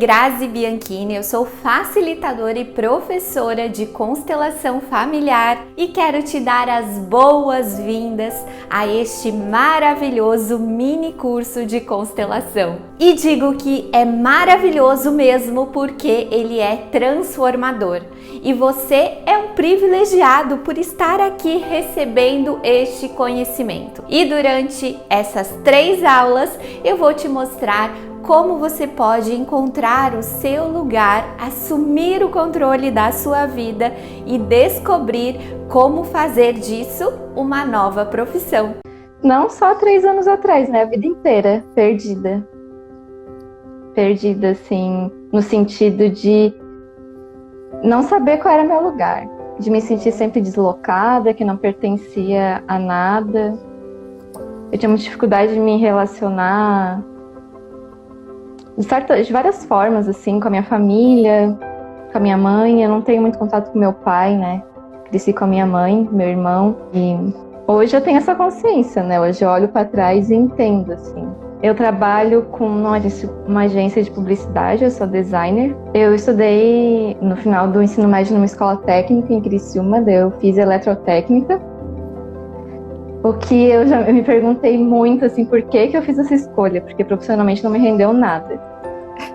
Grazi Bianchini, eu sou facilitadora e professora de constelação familiar e quero te dar as boas-vindas a este maravilhoso mini curso de constelação. E digo que é maravilhoso mesmo porque ele é transformador e você é um privilegiado por estar aqui recebendo este conhecimento. E durante essas 3 aulas eu vou te mostrar como você pode encontrar o seu lugar, assumir o controle da sua vida e descobrir como fazer disso uma nova profissão. Não só 3 anos atrás, né? A vida inteira perdida. Perdida, assim, no sentido de não saber qual era meu lugar. De me sentir sempre deslocada, que não pertencia a nada. Eu tinha muita dificuldade de me relacionar de várias formas, assim, com a minha família, com a minha mãe. Eu não tenho muito contato com meu pai, né? Cresci com a minha mãe, meu irmão. E hoje eu tenho essa consciência, né? Hoje eu olho para trás e entendo, assim. Eu trabalho com uma agência de publicidade, eu sou designer. Eu estudei no final do ensino médio numa escola técnica em Criciúma, daí eu fiz eletrotécnica. O que eu me perguntei muito, assim, por que eu fiz essa escolha? Porque profissionalmente não me rendeu nada.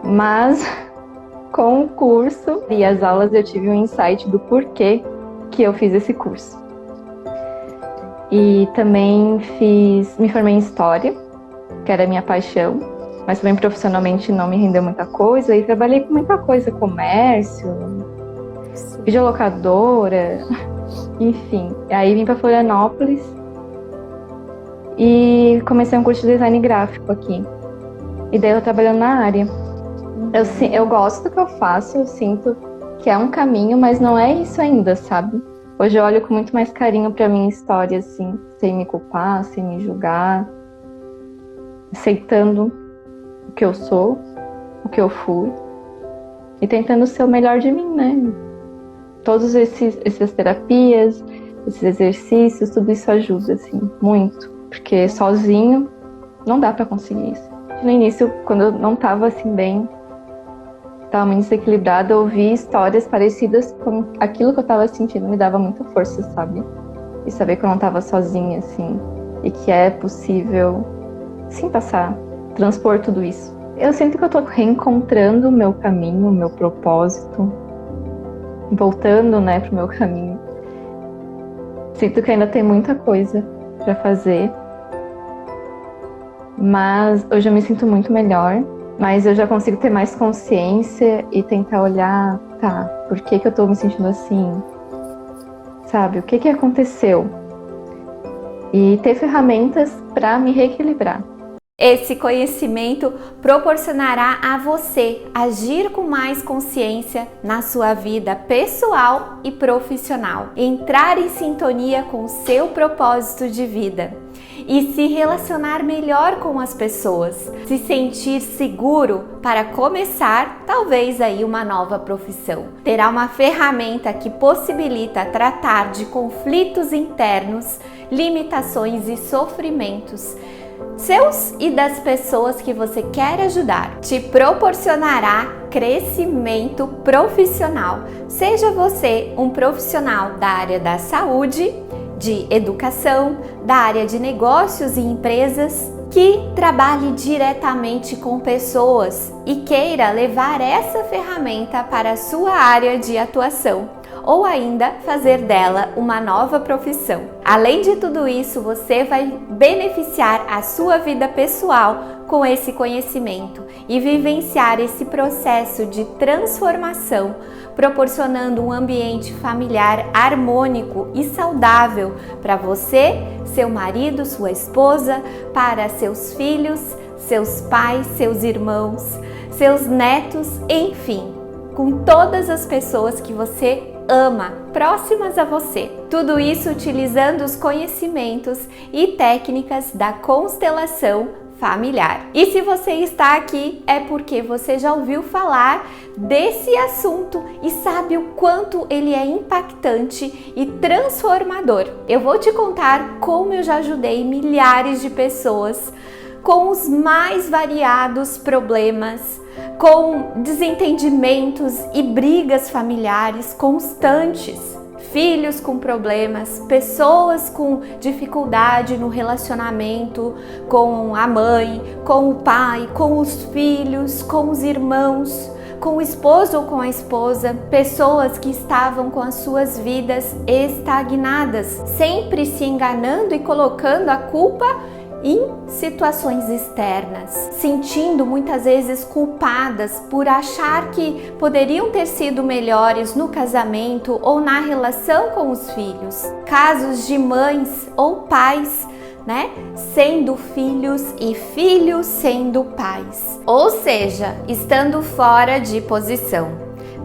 Mas com o curso e as aulas eu tive um insight do porquê que eu fiz esse curso. E também me formei em História, que era a minha paixão, mas também profissionalmente não me rendeu muita coisa. E trabalhei com muita coisa, comércio, videolocadora, enfim. Aí vim para Florianópolis e comecei um curso de design gráfico aqui. E daí eu trabalhando na área. Eu gosto do que eu faço, eu sinto que é um caminho, mas não é isso ainda, sabe? Hoje eu olho com muito mais carinho pra minha história, assim, sem me culpar, sem me julgar, aceitando o que eu sou, o que eu fui, e tentando ser o melhor de mim, né? Todas essas terapias, esses exercícios, tudo isso ajuda, assim, muito. Porque sozinho não dá pra conseguir isso. No início, quando eu não tava assim bem, tava muito desequilibrada, eu ouvi histórias parecidas com aquilo que eu tava sentindo, me dava muita força, sabe? E saber que eu não tava sozinha, assim, e que é possível, sim, transpor tudo isso. Eu sinto que eu tô reencontrando o meu caminho, o meu propósito, voltando, né, pro meu caminho. Sinto que ainda tem muita coisa pra fazer, mas hoje eu me sinto muito melhor, mas eu já consigo ter mais consciência e tentar olhar, por que eu tô me sentindo assim? Sabe, o que aconteceu? E ter ferramentas para me reequilibrar. Esse conhecimento proporcionará a você agir com mais consciência na sua vida pessoal e profissional, entrar em sintonia com o seu propósito de vida e se relacionar melhor com as pessoas, se sentir seguro para começar talvez aí uma nova profissão. Terá uma ferramenta que possibilita tratar de conflitos internos, limitações e sofrimentos seus e das pessoas que você quer ajudar. Te proporcionará crescimento profissional. Seja você um profissional da área da saúde, de educação, da área de negócios e empresas, que trabalhe diretamente com pessoas e queira levar essa ferramenta para a sua área de atuação, ou ainda fazer dela uma nova profissão. Além de tudo isso, você vai beneficiar a sua vida pessoal com esse conhecimento e vivenciar esse processo de transformação, proporcionando um ambiente familiar harmônico e saudável para você, seu marido, sua esposa, para seus filhos, seus pais, seus irmãos, seus netos, enfim, com todas as pessoas que você ama, próximas a você. Tudo isso utilizando os conhecimentos e técnicas da constelação familiar. E se você está aqui é porque você já ouviu falar desse assunto e sabe o quanto ele é impactante e transformador. Eu vou te contar como eu já ajudei milhares de pessoas com os mais variados problemas, com desentendimentos e brigas familiares constantes, filhos com problemas, pessoas com dificuldade no relacionamento com a mãe, com o pai, com os filhos, com os irmãos, com o esposo ou com a esposa, pessoas que estavam com as suas vidas estagnadas, sempre se enganando e colocando a culpa em situações externas, sentindo muitas vezes culpadas por achar que poderiam ter sido melhores no casamento ou na relação com os filhos. Casos de mães ou pais, sendo filhos e filhos sendo pais, ou seja, estando fora de posição.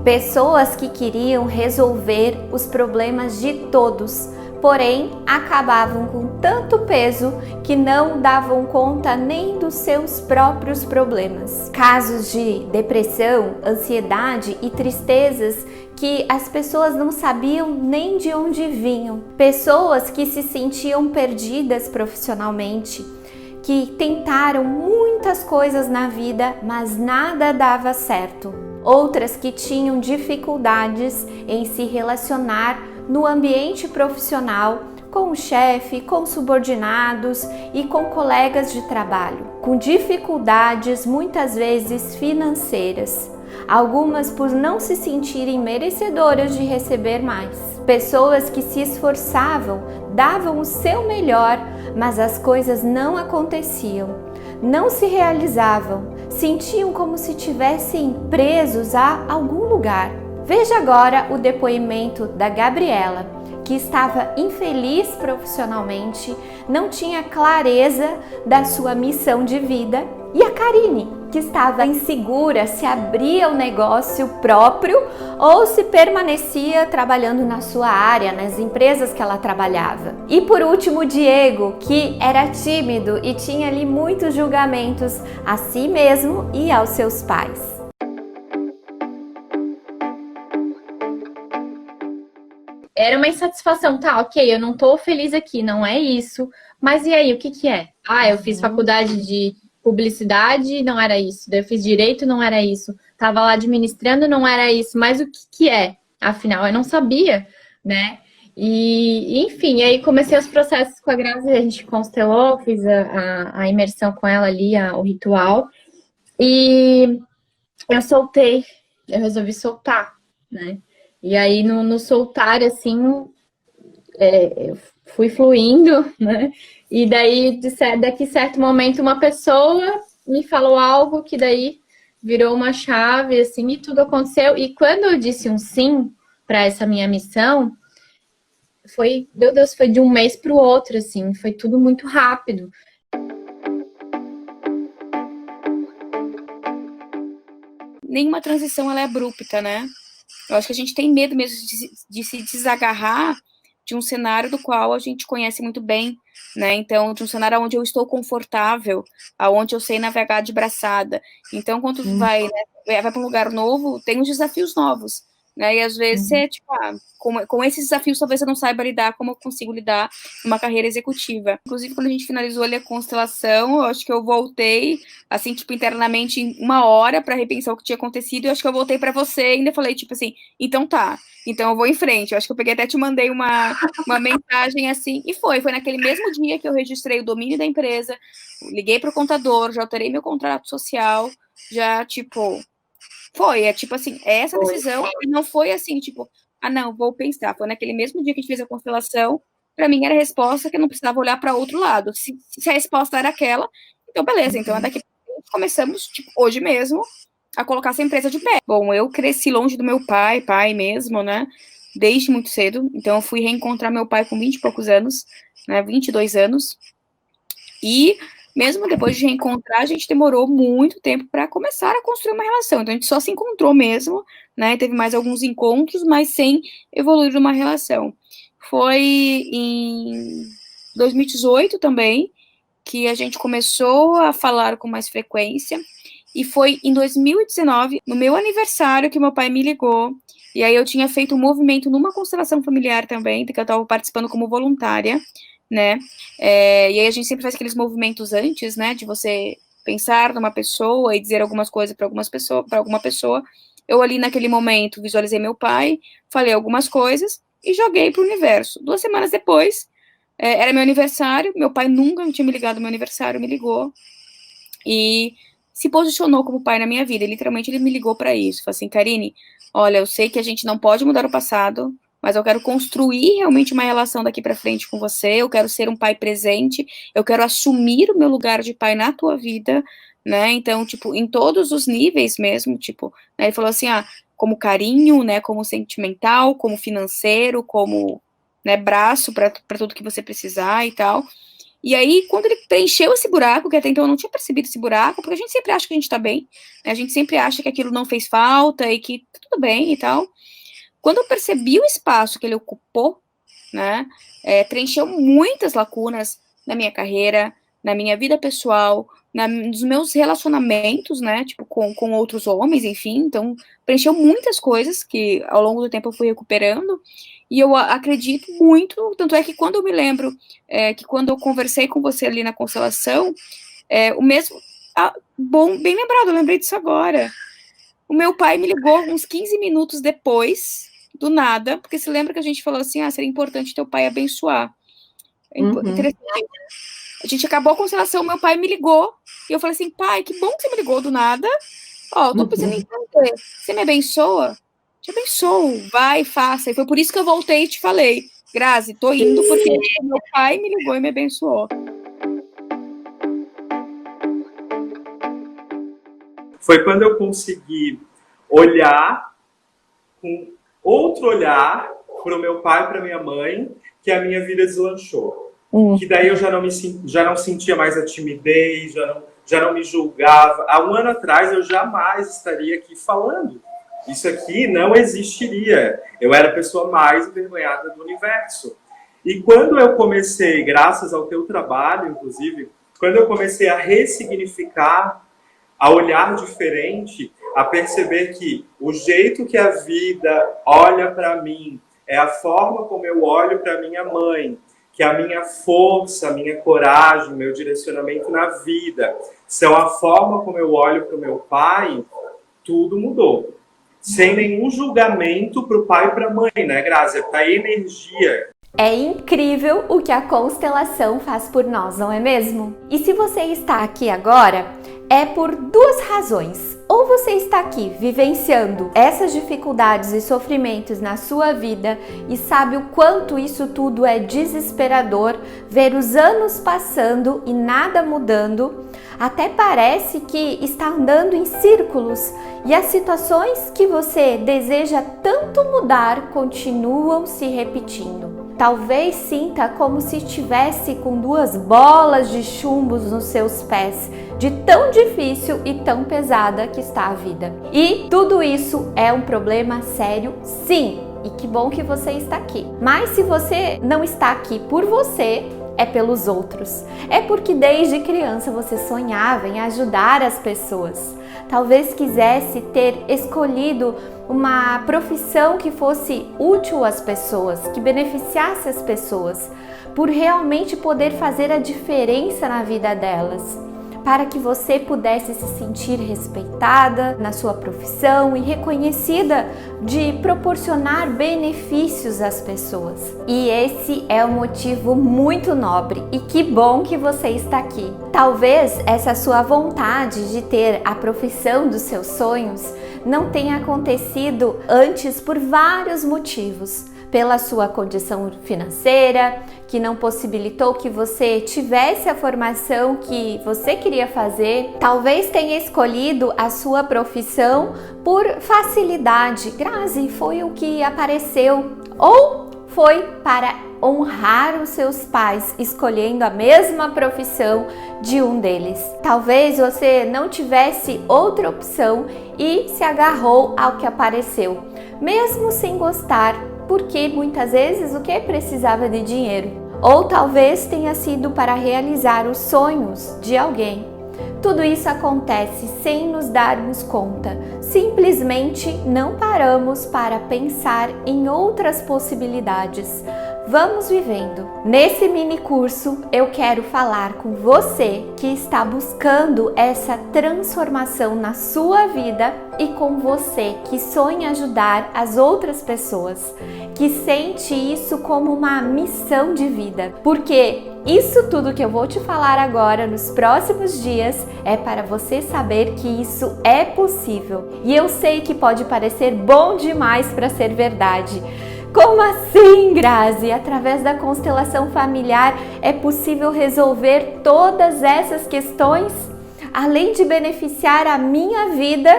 Pessoas que queriam resolver os problemas de todos, porém acabavam com tanto peso que não davam conta nem dos seus próprios problemas. Casos de depressão, ansiedade e tristezas que as pessoas não sabiam nem de onde vinham. Pessoas que se sentiam perdidas profissionalmente, que tentaram muitas coisas na vida, mas nada dava certo. Outras que tinham dificuldades em se relacionar no ambiente profissional, com o chefe, com subordinados e com colegas de trabalho, com dificuldades muitas vezes financeiras, algumas por não se sentirem merecedoras de receber mais. Pessoas que se esforçavam, davam o seu melhor, mas as coisas não aconteciam, não se realizavam, sentiam como se estivessem presos a algum lugar. Veja agora o depoimento da Gabriela, que estava infeliz profissionalmente, não tinha clareza da sua missão de vida, e a Karine, que estava insegura se abria o negócio próprio ou se permanecia trabalhando na sua área, nas empresas que ela trabalhava. E por último, o Diego, que era tímido e tinha ali muitos julgamentos a si mesmo e aos seus pais. Era uma insatisfação, tá, ok, eu não tô feliz aqui, não é isso, mas e aí, o que que é? Ah, eu fiz faculdade de publicidade, não era isso, daí eu fiz direito, não era isso, tava lá administrando, não era isso, mas o que que é? Afinal, eu não sabia, né? E enfim, aí comecei os processos com a Grazi, a gente constelou, fiz a imersão com ela ali, o ritual, e eu resolvi soltar, né? E aí, no soltar, assim, eu fui fluindo, né? E daí, daqui certo momento, uma pessoa me falou algo que daí virou uma chave, assim, e tudo aconteceu. E quando eu disse um sim para essa minha missão, meu Deus, foi de um mês para o outro, assim, foi tudo muito rápido. Nenhuma transição ela é abrupta, né? Eu acho que a gente tem medo mesmo de se desagarrar de um cenário do qual a gente conhece muito bem, né? Então, de um cenário onde eu estou confortável, aonde eu sei navegar de braçada. Então, quando tu vai para um lugar novo, tem os desafios novos, né? E às vezes você, tipo, com esses desafios, talvez eu não saiba lidar como eu consigo lidar numa carreira executiva. Inclusive, quando a gente finalizou ali a constelação, eu acho que eu voltei, assim, tipo, internamente em 1 hora para repensar o que tinha acontecido, e eu acho que eu voltei para você e ainda falei, tipo assim, então tá, então eu vou em frente. Eu acho que eu peguei até te mandei uma mensagem assim, e foi naquele mesmo dia que eu registrei o domínio da empresa, liguei pro contador, já alterei meu contrato social, já, tipo, tipo assim, essa decisão, e não foi assim, tipo, não, vou pensar. Foi naquele mesmo dia que a gente fez a constelação, para mim era a resposta que eu não precisava olhar para outro lado. Se a resposta era aquela, então beleza, então daqui começamos, tipo, hoje mesmo, a colocar essa empresa de pé. Bom, eu cresci longe do meu pai mesmo, né, desde muito cedo, então eu fui reencontrar meu pai com 20 e poucos anos, né, 22 anos, e mesmo depois de reencontrar, a gente demorou muito tempo para começar a construir uma relação. Então, a gente só se encontrou mesmo, né? Teve mais alguns encontros, mas sem evoluir numa relação. Foi em 2018 também que a gente começou a falar com mais frequência. E foi em 2019, no meu aniversário, que meu pai me ligou. E aí eu tinha feito um movimento numa constelação familiar também, que eu estava participando como voluntária, né? E aí a gente sempre faz aqueles movimentos antes, né? De você pensar numa pessoa e dizer algumas coisas para alguma pessoa. Eu ali naquele momento visualizei meu pai, falei algumas coisas e joguei para o universo. 2 semanas depois, era meu aniversário, meu pai nunca tinha me ligado no meu aniversário, me ligou e se posicionou como pai na minha vida. Literalmente ele me ligou para isso, falou assim: Karine, olha, eu sei que a gente não pode mudar o passado, mas eu quero construir realmente uma relação daqui para frente com você, eu quero ser um pai presente, eu quero assumir o meu lugar de pai na tua vida, né? Então, tipo, em todos os níveis mesmo, tipo, né? Ele falou assim, como carinho, né, como sentimental, como financeiro, como, né, braço para tudo que você precisar e tal. E aí, quando ele preencheu esse buraco, que até então eu não tinha percebido esse buraco, porque a gente sempre acha que a gente tá bem, né? A gente sempre acha que aquilo não fez falta e que tá tudo bem e tal. Quando eu percebi o espaço que ele ocupou, né, preencheu muitas lacunas na minha carreira, na minha vida pessoal, nos meus relacionamentos, né, tipo, com outros homens, enfim. Então, preencheu muitas coisas que ao longo do tempo eu fui recuperando. E eu acredito muito, tanto é que quando eu me lembro que quando eu conversei com você ali na constelação, o mesmo... bom, bem lembrado, eu lembrei disso agora. O meu pai me ligou uns 15 minutos depois, do nada, porque se lembra que a gente falou assim, seria importante teu pai abençoar. Interessante. A gente acabou a constelação, meu pai me ligou, e eu falei assim, pai, que bom que você me ligou do nada. Eu tô pensando em entender. Você me abençoa? Te abençoo, vai, faça. E foi por isso que eu voltei e te falei, Grazi, tô indo porque meu pai me ligou e me abençoou. Foi quando eu consegui olhar com outro olhar para o meu pai e para minha mãe, que a minha vida deslanchou. Que daí eu já não sentia mais a timidez, já não me julgava. Há um ano atrás eu jamais estaria aqui falando. Isso aqui não existiria. Eu era a pessoa mais envergonhada do universo. E quando eu comecei, graças ao teu trabalho, inclusive, quando eu comecei a ressignificar, a olhar diferente, a perceber que o jeito que a vida olha para mim é a forma como eu olho para minha mãe, que a minha força, a minha coragem, meu direcionamento na vida são a forma como eu olho para o meu pai, tudo mudou. Sem nenhum julgamento para o pai e para a mãe, né, Grazi? É para energia. É incrível o que a constelação faz por nós, não é mesmo? E se você está aqui agora, é por 2 razões. Ou você está aqui vivenciando essas dificuldades e sofrimentos na sua vida e sabe o quanto isso tudo é desesperador, ver os anos passando e nada mudando, até parece que está andando em círculos e as situações que você deseja tanto mudar continuam se repetindo. Talvez sinta como se estivesse com 2 bolas de chumbos nos seus pés, de tão difícil e tão pesada que está a vida. E tudo isso é um problema sério, sim, e que bom que você está aqui. Mas se você não está aqui por você, é pelos outros. É porque desde criança você sonhava em ajudar as pessoas. Talvez quisesse ter escolhido uma profissão que fosse útil às pessoas, que beneficiasse as pessoas, por realmente poder fazer a diferença na vida delas, para que você pudesse se sentir respeitada na sua profissão e reconhecida de proporcionar benefícios às pessoas. E esse é um motivo muito nobre e que bom que você está aqui. Talvez essa sua vontade de ter a profissão dos seus sonhos não tenha acontecido antes por vários motivos. Pela sua condição financeira, que não possibilitou que você tivesse a formação que você queria fazer. Talvez tenha escolhido a sua profissão por facilidade. Grazi, foi o que apareceu. Ou foi para honrar os seus pais, escolhendo a mesma profissão de um deles. Talvez você não tivesse outra opção e se agarrou ao que apareceu, mesmo sem gostar, porque muitas vezes o que precisava de dinheiro. Ou talvez tenha sido para realizar os sonhos de alguém. Tudo isso acontece sem nos darmos conta. Simplesmente não paramos para pensar em outras possibilidades. vamos vivendo. Nesse mini curso eu quero falar com você que está buscando essa transformação na sua vida e com você que sonha ajudar as outras pessoas, que sente isso como uma missão de vida, porque isso tudo que eu vou te falar agora nos próximos dias é para você saber que isso é possível. E eu sei que pode parecer bom demais para ser verdade. Como assim, Grazi? Através da constelação familiar é possível resolver todas essas questões? Além de beneficiar a minha vida,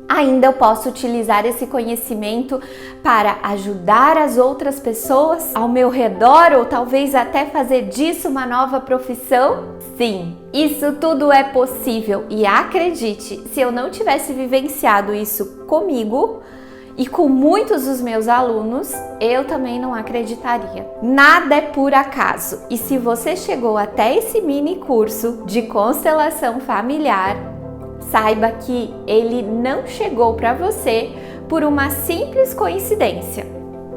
ainda eu posso utilizar esse conhecimento para ajudar as outras pessoas ao meu redor ou talvez até fazer disso uma nova profissão? Sim, isso tudo é possível e acredite, se eu não tivesse vivenciado isso comigo e com muitos dos meus alunos, eu também não acreditaria. Nada é por acaso. E se você chegou até esse mini curso de constelação familiar, saiba que ele não chegou para você por uma simples coincidência.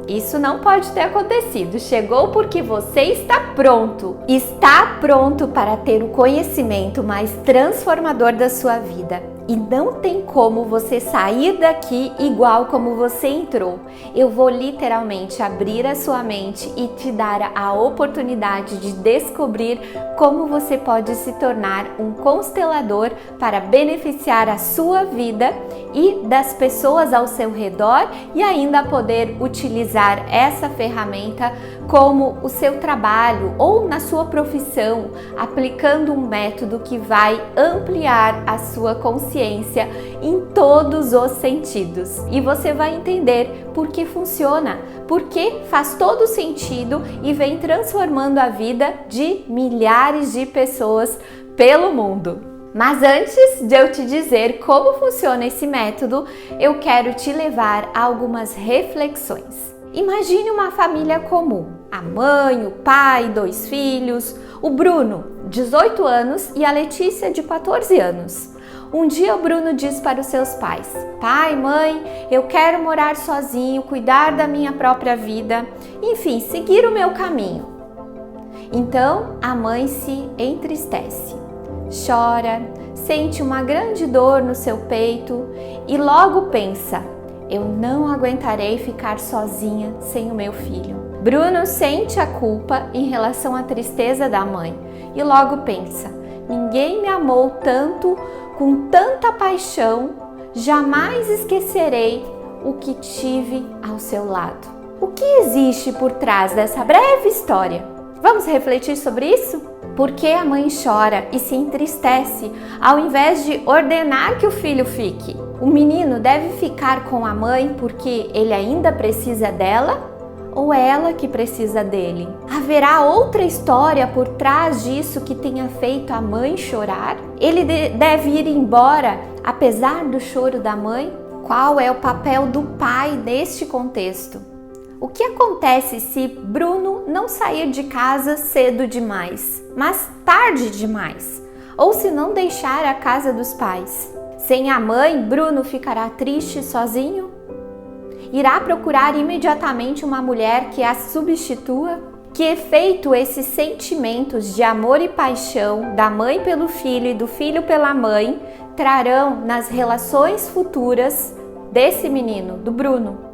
Isso não pode ter acontecido. Chegou porque você está pronto. Está pronto para ter o conhecimento mais transformador da sua vida. E não tem como você sair daqui igual como você entrou. Eu vou literalmente abrir a sua mente e te dar a oportunidade de descobrir como você pode se tornar um constelador para beneficiar a sua vida e das pessoas ao seu redor e ainda poder utilizar essa ferramenta como o seu trabalho ou na sua profissão, aplicando um método que vai ampliar a sua consciência em todos os sentidos. E você vai entender por que funciona, porque faz todo sentido e vem transformando a vida de milhares de pessoas pelo mundo. Mas antes de eu te dizer como funciona esse método, eu quero te levar a algumas reflexões. Imagine uma família comum, a mãe, o pai, 2 filhos, o Bruno, 18 anos, e a Letícia, de 14 anos. Um dia o Bruno diz para os seus pais: pai, mãe, eu quero morar sozinho, cuidar da minha própria vida, enfim, seguir o meu caminho. Então a mãe se entristece, chora, sente uma grande dor no seu peito e logo pensa: eu não aguentarei ficar sozinha sem o meu filho. Bruno sente a culpa em relação à tristeza da mãe e logo pensa: ninguém me amou tanto, com tanta paixão, jamais esquecerei o que tive ao seu lado. O que existe por trás dessa breve história? Vamos refletir sobre isso? Por que a mãe chora e se entristece ao invés de ordenar que o filho fique? O menino deve ficar com a mãe porque ele ainda precisa dela? Ou é ela que precisa dele? Haverá outra história por trás disso que tenha feito a mãe chorar? Ele deve ir embora apesar do choro da mãe? Qual é o papel do pai neste contexto? O que acontece se Bruno não sair de casa cedo demais, mas tarde demais? Ou se não deixar a casa dos pais? Sem a mãe, Bruno ficará triste sozinho? Irá procurar imediatamente uma mulher que a substitua? Que efeito esses sentimentos de amor e paixão da mãe pelo filho e do filho pela mãe trarão nas relações futuras desse menino, do Bruno?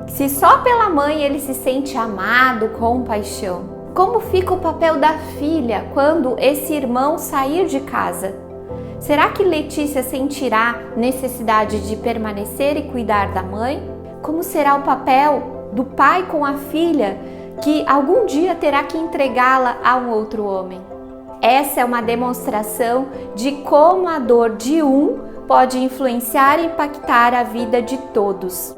Se só pela mãe ele se sente amado com paixão, como fica o papel da filha quando esse irmão sair de casa? Será que Letícia sentirá necessidade de permanecer e cuidar da mãe? Como será o papel do pai com a filha que algum dia terá que entregá-la a um outro homem? Essa é uma demonstração de como a dor de um pode influenciar e impactar a vida de todos.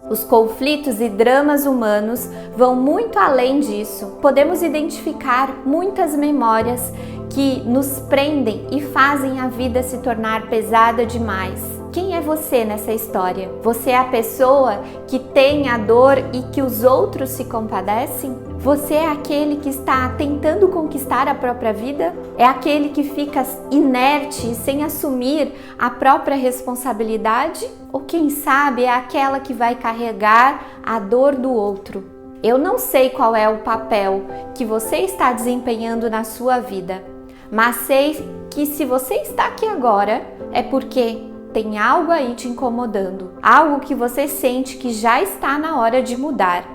Os conflitos e dramas humanos vão muito além disso. Podemos identificar muitas memórias que nos prendem e fazem a vida se tornar pesada demais. Quem é você nessa história? Você é a pessoa que tem a dor e que os outros se compadecem? Você é aquele que está tentando conquistar a própria vida? É aquele que fica inerte sem assumir a própria responsabilidade? Ou quem sabe é aquela que vai carregar a dor do outro? Eu não sei qual é o papel que você está desempenhando na sua vida, mas sei que se você está aqui agora é porque tem algo aí te incomodando, algo que você sente que já está na hora de mudar,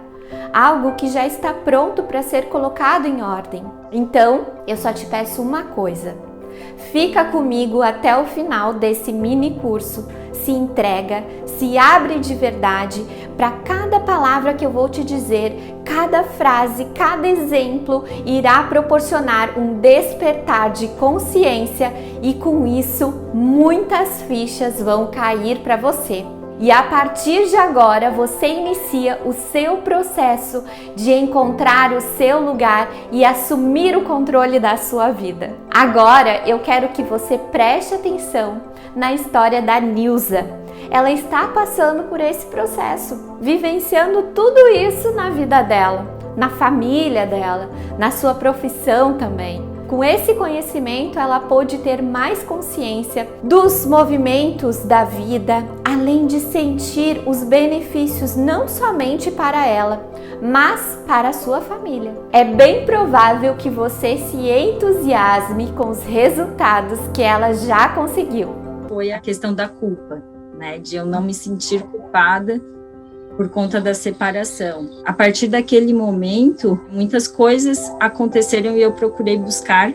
algo que já está pronto para ser colocado em ordem. Então, eu só te peço uma coisa: fica comigo até o final desse mini curso, se entrega, se abre de verdade para cada palavra que eu vou te dizer, cada frase, cada exemplo irá proporcionar um despertar de consciência e com isso muitas fichas vão cair para você. E a partir de agora você inicia o seu processo de encontrar o seu lugar e assumir o controle da sua vida. Agora eu quero que você preste atenção na história da Nilza. Ela está passando por esse processo, vivenciando tudo isso na vida dela, na família dela, na sua profissão também. Com esse conhecimento, ela pôde ter mais consciência dos movimentos da vida, além de sentir os benefícios não somente para ela, mas para a sua família. É bem provável que você se entusiasme com os resultados que ela já conseguiu. Foi a questão da culpa, né? De eu não me sentir culpada por conta da separação. A partir daquele momento, muitas coisas aconteceram e eu procurei buscar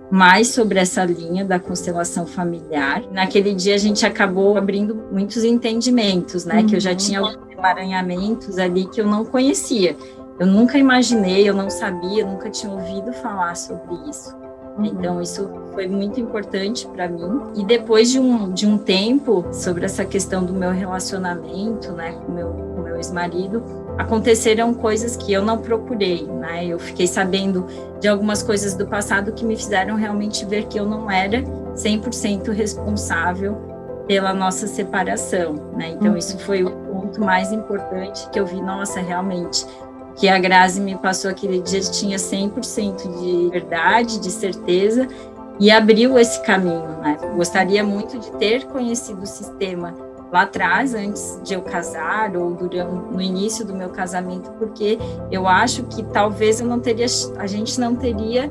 mais sobre essa linha da constelação familiar. Naquele dia a gente acabou abrindo muitos entendimentos, né? Que eu já tinha alguns emaranhamentos ali que eu não conhecia. Eu nunca imaginei, eu não sabia, nunca tinha ouvido falar sobre isso. Então, isso foi muito importante para mim. E depois de um tempo, sobre essa questão do meu relacionamento, né, com meu ex-marido, aconteceram coisas que eu não procurei, né? Eu fiquei sabendo de algumas coisas do passado que me fizeram realmente ver que eu não era 100% responsável pela nossa separação, né? Então, isso foi o ponto mais importante que eu vi, nossa, realmente, que a Grazi me passou aquele dia, tinha 100% de verdade, de certeza, e abriu esse caminho, né? Gostaria muito de ter conhecido o sistema lá atrás, antes de eu casar, ou no início do meu casamento, porque eu acho que talvez a gente não teria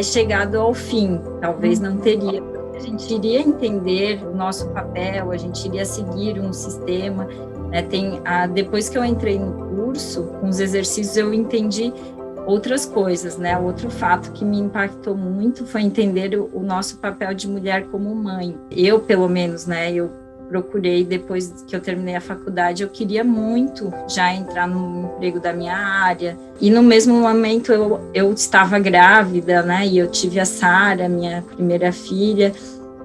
chegado ao fim, talvez não teria, a gente iria entender o nosso papel, a gente iria seguir um sistema, né? Depois que eu entrei no curso, com os exercícios, eu entendi outras coisas, né? Outro fato que me impactou muito foi entender o nosso papel de mulher como mãe. Eu, pelo menos, né? Eu procurei, depois que eu terminei a faculdade, eu queria muito já entrar no emprego da minha área. E no mesmo momento eu estava grávida, né? E eu tive a Sara, minha primeira filha.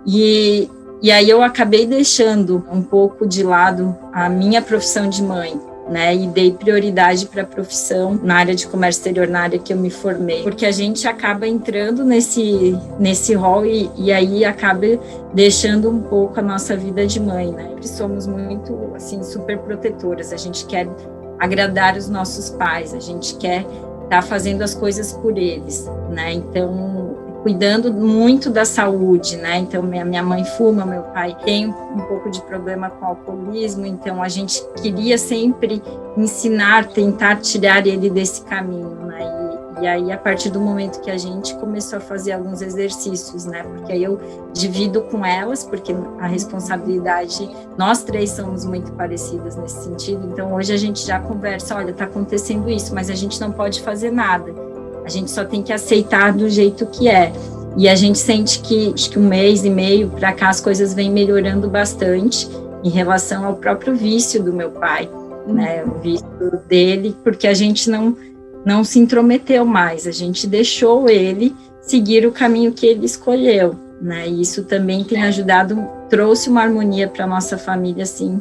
E aí eu acabei deixando um pouco de lado a minha profissão de mãe, né, e dei prioridade para a profissão na área de comércio exterior, na área que eu me formei, porque a gente acaba entrando nesse rol e aí acaba deixando um pouco a nossa vida de mãe, né? Somos muito, assim, super protetoras, a gente quer agradar os nossos pais, a gente quer estar fazendo as coisas por eles, né? Então, cuidando muito da saúde, né? Então, minha mãe fuma, meu pai tem um pouco de problema com o alcoolismo, então a gente queria sempre ensinar, tentar tirar ele desse caminho, né? E aí, a partir do momento que a gente começou a fazer alguns exercícios, né? Porque aí eu divido com elas, porque a responsabilidade, nós três somos muito parecidas nesse sentido, então hoje a gente já conversa, olha, tá acontecendo isso, mas a gente não pode fazer nada. A gente só tem que aceitar do jeito que é. E a gente sente que, acho que 1 mês e meio para cá, as coisas vêm melhorando bastante em relação ao próprio vício do meu pai, né? O vício dele, porque a gente não se intrometeu mais, a gente deixou ele seguir o caminho que ele escolheu, né? E isso também tem ajudado, trouxe uma harmonia para a nossa família, assim,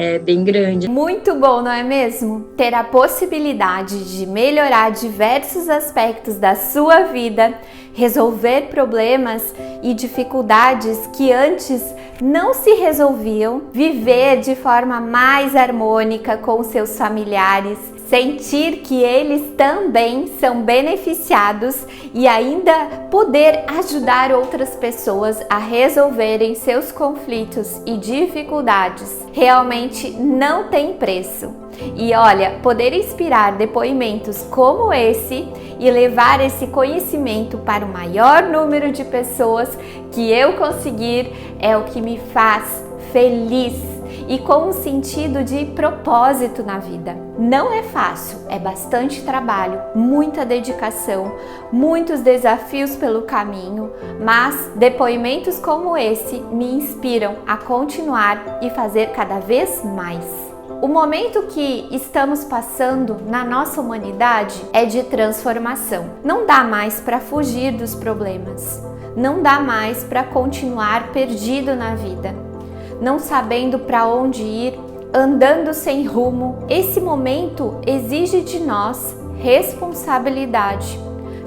é bem grande. Muito bom, não é mesmo? Ter a possibilidade de melhorar diversos aspectos da sua vida, resolver problemas e dificuldades que antes não se resolviam, viver de forma mais harmônica com seus familiares, sentir que eles também são beneficiados e ainda poder ajudar outras pessoas a resolverem seus conflitos e dificuldades, realmente não tem preço. E olha, poder inspirar depoimentos como esse e levar esse conhecimento para o maior número de pessoas que eu conseguir é o que me faz feliz e com um sentido de propósito na vida. Não é fácil, é bastante trabalho, muita dedicação, muitos desafios pelo caminho, mas depoimentos como esse me inspiram a continuar e fazer cada vez mais. O momento que estamos passando na nossa humanidade é de transformação. Não dá mais para fugir dos problemas. Não dá mais para continuar perdido na vida, não sabendo para onde ir, andando sem rumo. Esse momento exige de nós responsabilidade,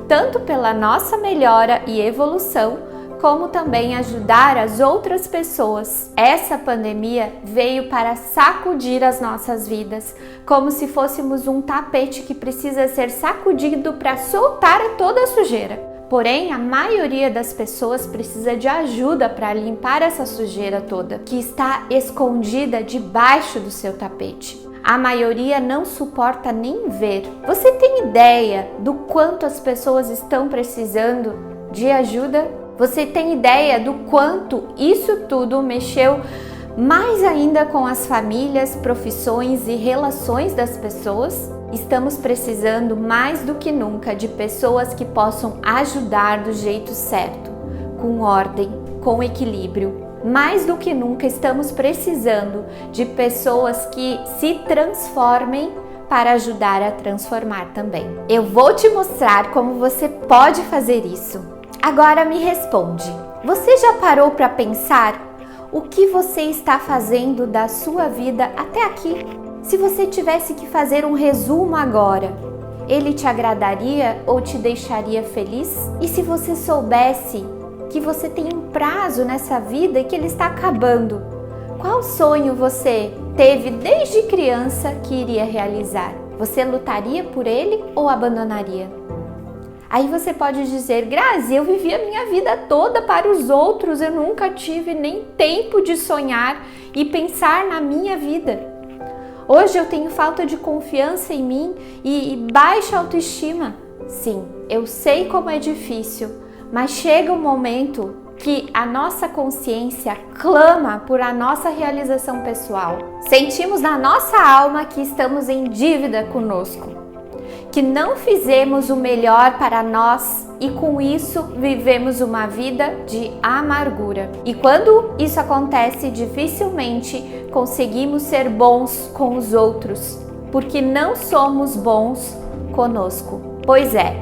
tanto pela nossa melhora e evolução, como também ajudar as outras pessoas. Essa pandemia veio para sacudir as nossas vidas, como se fôssemos um tapete que precisa ser sacudido para soltar toda a sujeira. Porém, a maioria das pessoas precisa de ajuda para limpar essa sujeira toda, que está escondida debaixo do seu tapete. A maioria não suporta nem ver. Você tem ideia do quanto as pessoas estão precisando de ajuda? Você tem ideia do quanto isso tudo mexeu mais ainda com as famílias, profissões e relações das pessoas? Estamos precisando mais do que nunca de pessoas que possam ajudar do jeito certo, com ordem, com equilíbrio. Mais do que nunca estamos precisando de pessoas que se transformem para ajudar a transformar também. Eu vou te mostrar como você pode fazer isso. Agora me responde, você já parou para pensar o que você está fazendo da sua vida até aqui? Se você tivesse que fazer um resumo agora, ele te agradaria ou te deixaria feliz? E se você soubesse que você tem um prazo nessa vida e que ele está acabando, qual sonho você teve desde criança que iria realizar? Você lutaria por ele ou abandonaria? Aí você pode dizer, Grazi, eu vivi a minha vida toda para os outros, eu nunca tive nem tempo de sonhar e pensar na minha vida. Hoje eu tenho falta de confiança em mim e baixa autoestima. Sim, eu sei como é difícil, mas chega um momento que a nossa consciência clama por a nossa realização pessoal. Sentimos na nossa alma que estamos em dívida conosco, que não fizemos o melhor para nós e com isso vivemos uma vida de amargura. E quando isso acontece, dificilmente conseguimos ser bons com os outros, porque não somos bons conosco. Pois é,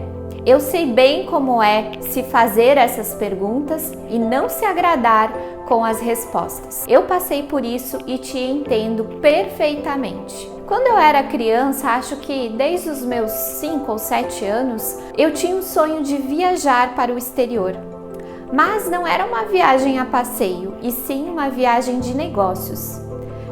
eu sei bem como é se fazer essas perguntas e não se agradar com as respostas. Eu passei por isso e te entendo perfeitamente. Quando eu era criança, acho que desde os meus 5 ou 7 anos, eu tinha um sonho de viajar para o exterior. Mas não era uma viagem a passeio, e sim uma viagem de negócios.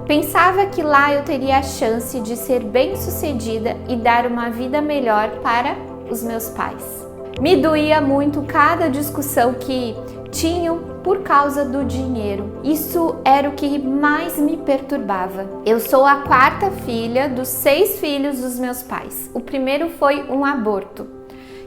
Pensava que lá eu teria a chance de ser bem-sucedida e dar uma vida melhor para os meus pais. Me doía muito cada discussão que tinham por causa do dinheiro. Isso era o que mais me perturbava. Eu sou a 4ª filha dos 6 filhos dos meus pais. O primeiro foi um aborto,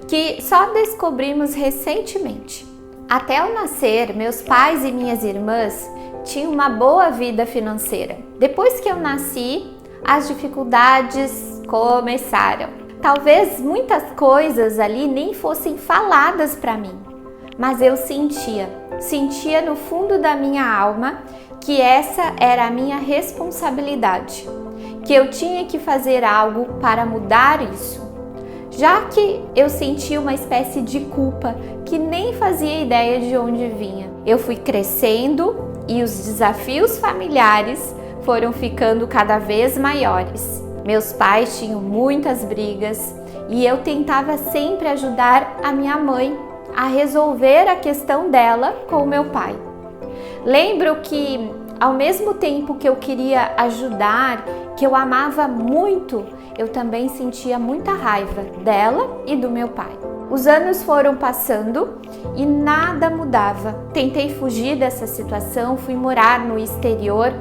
que só descobrimos recentemente. Até eu nascer, meus pais e minhas irmãs tinham uma boa vida financeira. Depois que eu nasci, as dificuldades começaram. Talvez muitas coisas ali nem fossem faladas para mim, mas eu sentia no fundo da minha alma que essa era a minha responsabilidade, que eu tinha que fazer algo para mudar isso, já que eu sentia uma espécie de culpa que nem fazia ideia de onde vinha. Eu fui crescendo e os desafios familiares foram ficando cada vez maiores. Meus pais tinham muitas brigas e eu tentava sempre ajudar a minha mãe a resolver a questão dela com o meu pai. Lembro que, ao mesmo tempo que eu queria ajudar, que eu amava muito, eu também sentia muita raiva dela e do meu pai. Os anos foram passando e nada mudava. Tentei fugir dessa situação, fui morar no exterior,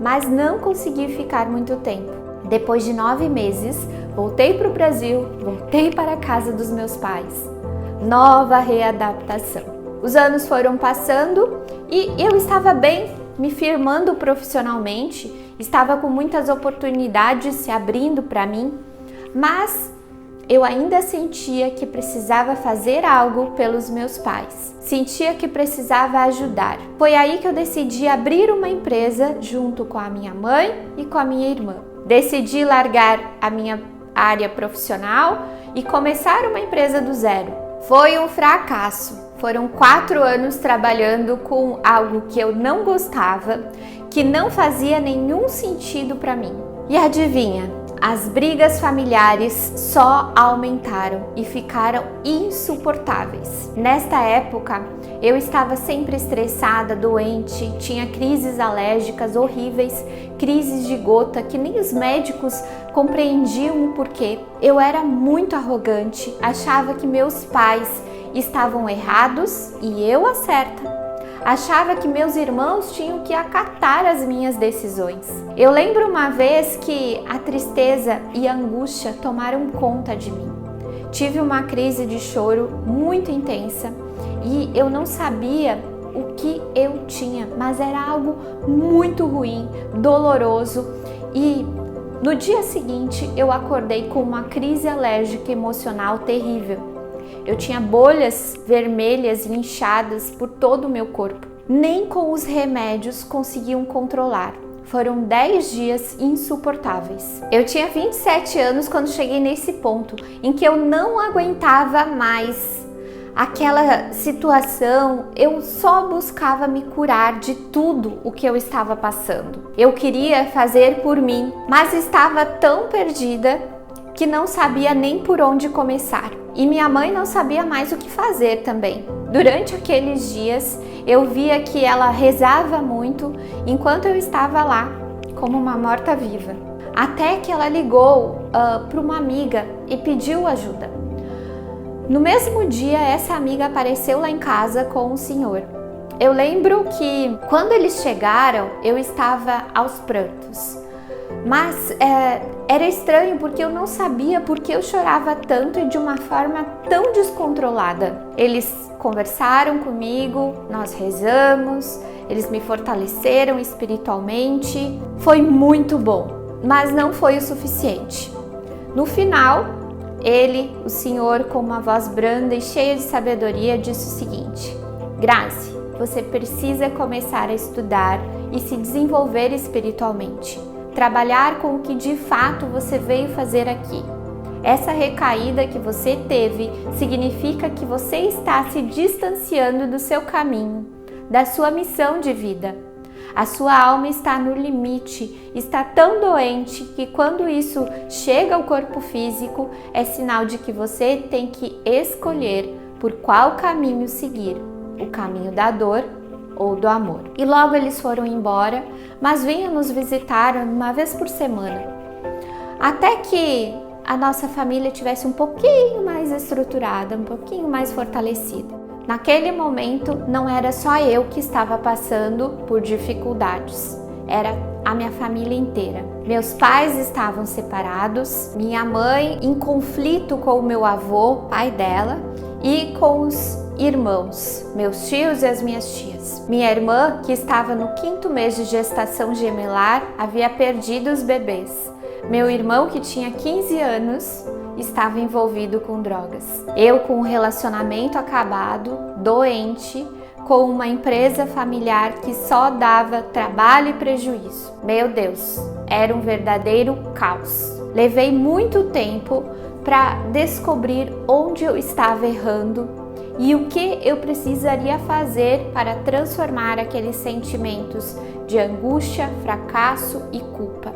mas não consegui ficar muito tempo. Depois de 9 meses, voltei para o Brasil, voltei para a casa dos meus pais. Nova readaptação. Os anos foram passando e eu estava bem, me firmando profissionalmente, estava com muitas oportunidades se abrindo para mim, mas eu ainda sentia que precisava fazer algo pelos meus pais. Sentia que precisava ajudar. Foi aí que eu decidi abrir uma empresa junto com a minha mãe e com a minha irmã. Decidi largar a minha área profissional e começar uma empresa do zero. Foi um fracasso. Foram 4 anos trabalhando com algo que eu não gostava, que não fazia nenhum sentido para mim. E adivinha? As brigas familiares só aumentaram e ficaram insuportáveis. Nesta época, eu estava sempre estressada, doente, tinha crises alérgicas horríveis, crises de gota que nem os médicos compreendiam o porquê. Eu era muito arrogante, achava que meus pais estavam errados e eu a certa. Achava que meus irmãos tinham que acatar as minhas decisões. Eu lembro uma vez que a tristeza e a angústia tomaram conta de mim. Tive uma crise de choro muito intensa e eu não sabia o que eu tinha, mas era algo muito ruim, doloroso, e no dia seguinte eu acordei com uma crise alérgica emocional terrível. Eu tinha bolhas vermelhas e inchadas por todo o meu corpo. Nem com os remédios conseguiam controlar. Foram 10 dias insuportáveis. Eu tinha 27 anos quando cheguei nesse ponto em que eu não aguentava mais aquela situação. Eu só buscava me curar de tudo o que eu estava passando. Eu queria fazer por mim, mas estava tão perdida que não sabia nem por onde começar. E minha mãe não sabia mais o que fazer também. Durante aqueles dias, eu via que ela rezava muito enquanto eu estava lá, como uma morta-viva. Até que ela ligou para uma amiga e pediu ajuda. No mesmo dia, essa amiga apareceu lá em casa com um senhor. Eu lembro que quando eles chegaram, eu estava aos prantos. Mas era estranho porque eu não sabia por que eu chorava tanto e de uma forma tão descontrolada. Eles conversaram comigo, nós rezamos, eles me fortaleceram espiritualmente. Foi muito bom, mas não foi o suficiente. No final, ele, o senhor, com uma voz branda e cheia de sabedoria, disse o seguinte: Grazi, você precisa começar a estudar e se desenvolver espiritualmente. Trabalhar com o que de fato você veio fazer aqui. Essa recaída que você teve significa que você está se distanciando do seu caminho, da sua missão de vida. A sua alma está no limite, está tão doente que quando isso chega ao corpo físico, é sinal de que você tem que escolher por qual caminho seguir, o caminho da dor ou do amor. E logo eles foram embora, mas vinham nos visitar uma vez por semana, até que a nossa família tivesse um pouquinho mais estruturada, um pouquinho mais fortalecida. Naquele momento, não era só eu que estava passando por dificuldades, era a minha família inteira. Meus pais estavam separados, minha mãe em conflito com o meu avô, pai dela, e com os irmãos, meus tios e as minhas tias. Minha irmã, que estava no 5º mês de gestação gemelar, havia perdido os bebês. Meu irmão, que tinha 15 anos, estava envolvido com drogas. Eu com um relacionamento acabado, doente, com uma empresa familiar que só dava trabalho e prejuízo. Meu Deus, era um verdadeiro caos. Levei muito tempo para descobrir onde eu estava errando e o que eu precisaria fazer para transformar aqueles sentimentos de angústia, fracasso e culpa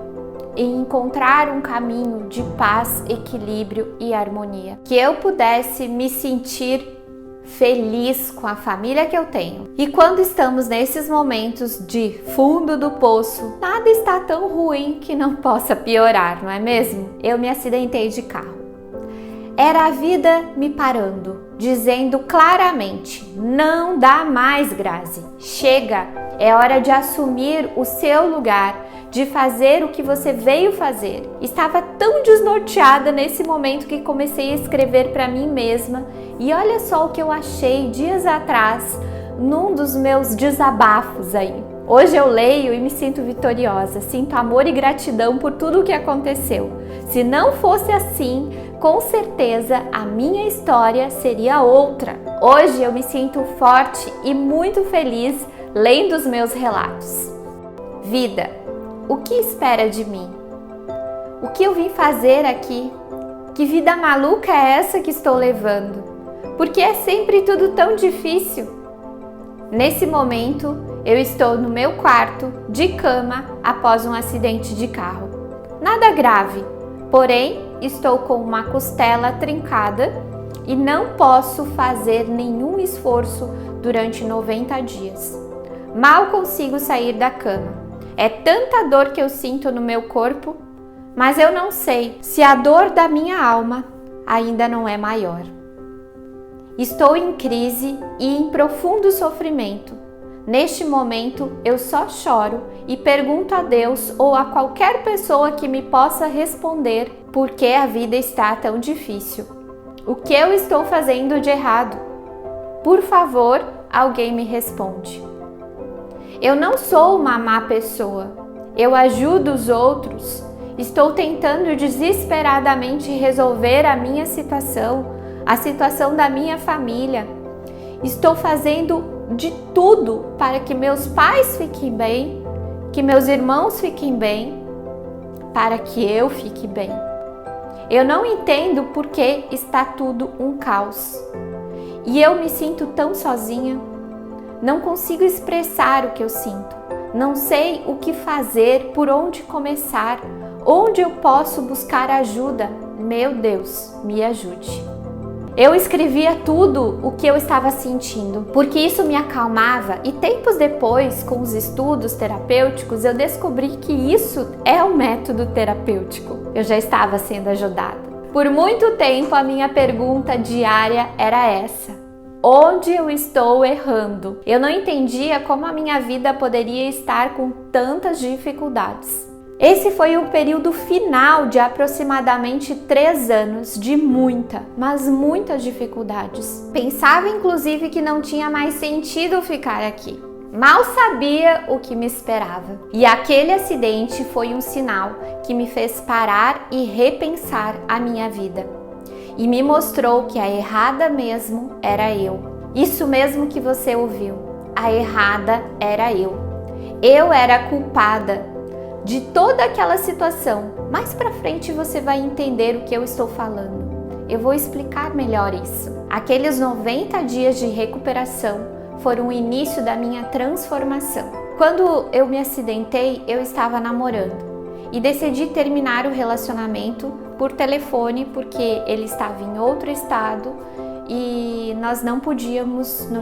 e encontrar um caminho de paz, equilíbrio e harmonia. Que eu pudesse me sentir feliz com a família que eu tenho. E quando estamos nesses momentos de fundo do poço, nada está tão ruim que não possa piorar, não é mesmo? Eu me acidentei de carro. Era a vida me parando, dizendo claramente: não dá mais, Grazi, chega, é hora de assumir o seu lugar, de fazer o que você veio fazer. Estava tão desnorteada nesse momento que comecei a escrever para mim mesma, e olha só o que eu achei dias atrás num dos meus desabafos aí. Hoje eu leio e me sinto vitoriosa, sinto amor e gratidão por tudo o que aconteceu. Se não fosse assim, com certeza a minha história seria outra. Hoje eu me sinto forte e muito feliz lendo os meus relatos. Vida, o que espera de mim? O que eu vim fazer aqui? Que vida maluca é essa que estou levando? Porque é sempre tudo tão difícil. Nesse momento, eu estou no meu quarto, de cama, após um acidente de carro. Nada grave, porém, estou com uma costela trincada e não posso fazer nenhum esforço durante 90 dias. Mal consigo sair da cama. É tanta dor que eu sinto no meu corpo, mas eu não sei se a dor da minha alma ainda não é maior. Estou em crise e em profundo sofrimento. Neste momento, eu só choro e pergunto a Deus ou a qualquer pessoa que me possa responder por que a vida está tão difícil. O que eu estou fazendo de errado? Por favor, alguém me responde. Eu não sou uma má pessoa. Eu ajudo os outros. Estou tentando desesperadamente resolver a minha situação, a situação da minha família. Estou fazendo de tudo para que meus pais fiquem bem, que meus irmãos fiquem bem, para que eu fique bem. Eu não entendo por que está tudo um caos. E eu me sinto tão sozinha. Não consigo expressar o que eu sinto. Não sei o que fazer, por onde começar, onde eu posso buscar ajuda. Meu Deus, me ajude. Eu escrevia tudo o que eu estava sentindo, porque isso me acalmava, e tempos depois, com os estudos terapêuticos, eu descobri que isso é um método terapêutico. Eu já estava sendo ajudada. Por muito tempo, a minha pergunta diária era essa: onde eu estou errando? Eu não entendia como a minha vida poderia estar com tantas dificuldades. Esse foi o período final de aproximadamente 3 anos de mas muitas dificuldades. Pensava inclusive que não tinha mais sentido ficar aqui. Mal sabia o que me esperava. E aquele acidente foi um sinal que me fez parar e repensar a minha vida. E me mostrou que a errada mesmo era eu. Isso mesmo que você ouviu. A errada era eu. Eu era a culpada de toda aquela situação. Mais pra frente você vai entender o que eu estou falando. Eu vou explicar melhor isso. Aqueles 90 dias de recuperação foram o início da minha transformação. Quando eu me acidentei, eu estava namorando e decidi terminar o relacionamento por telefone porque ele estava em outro estado e nós não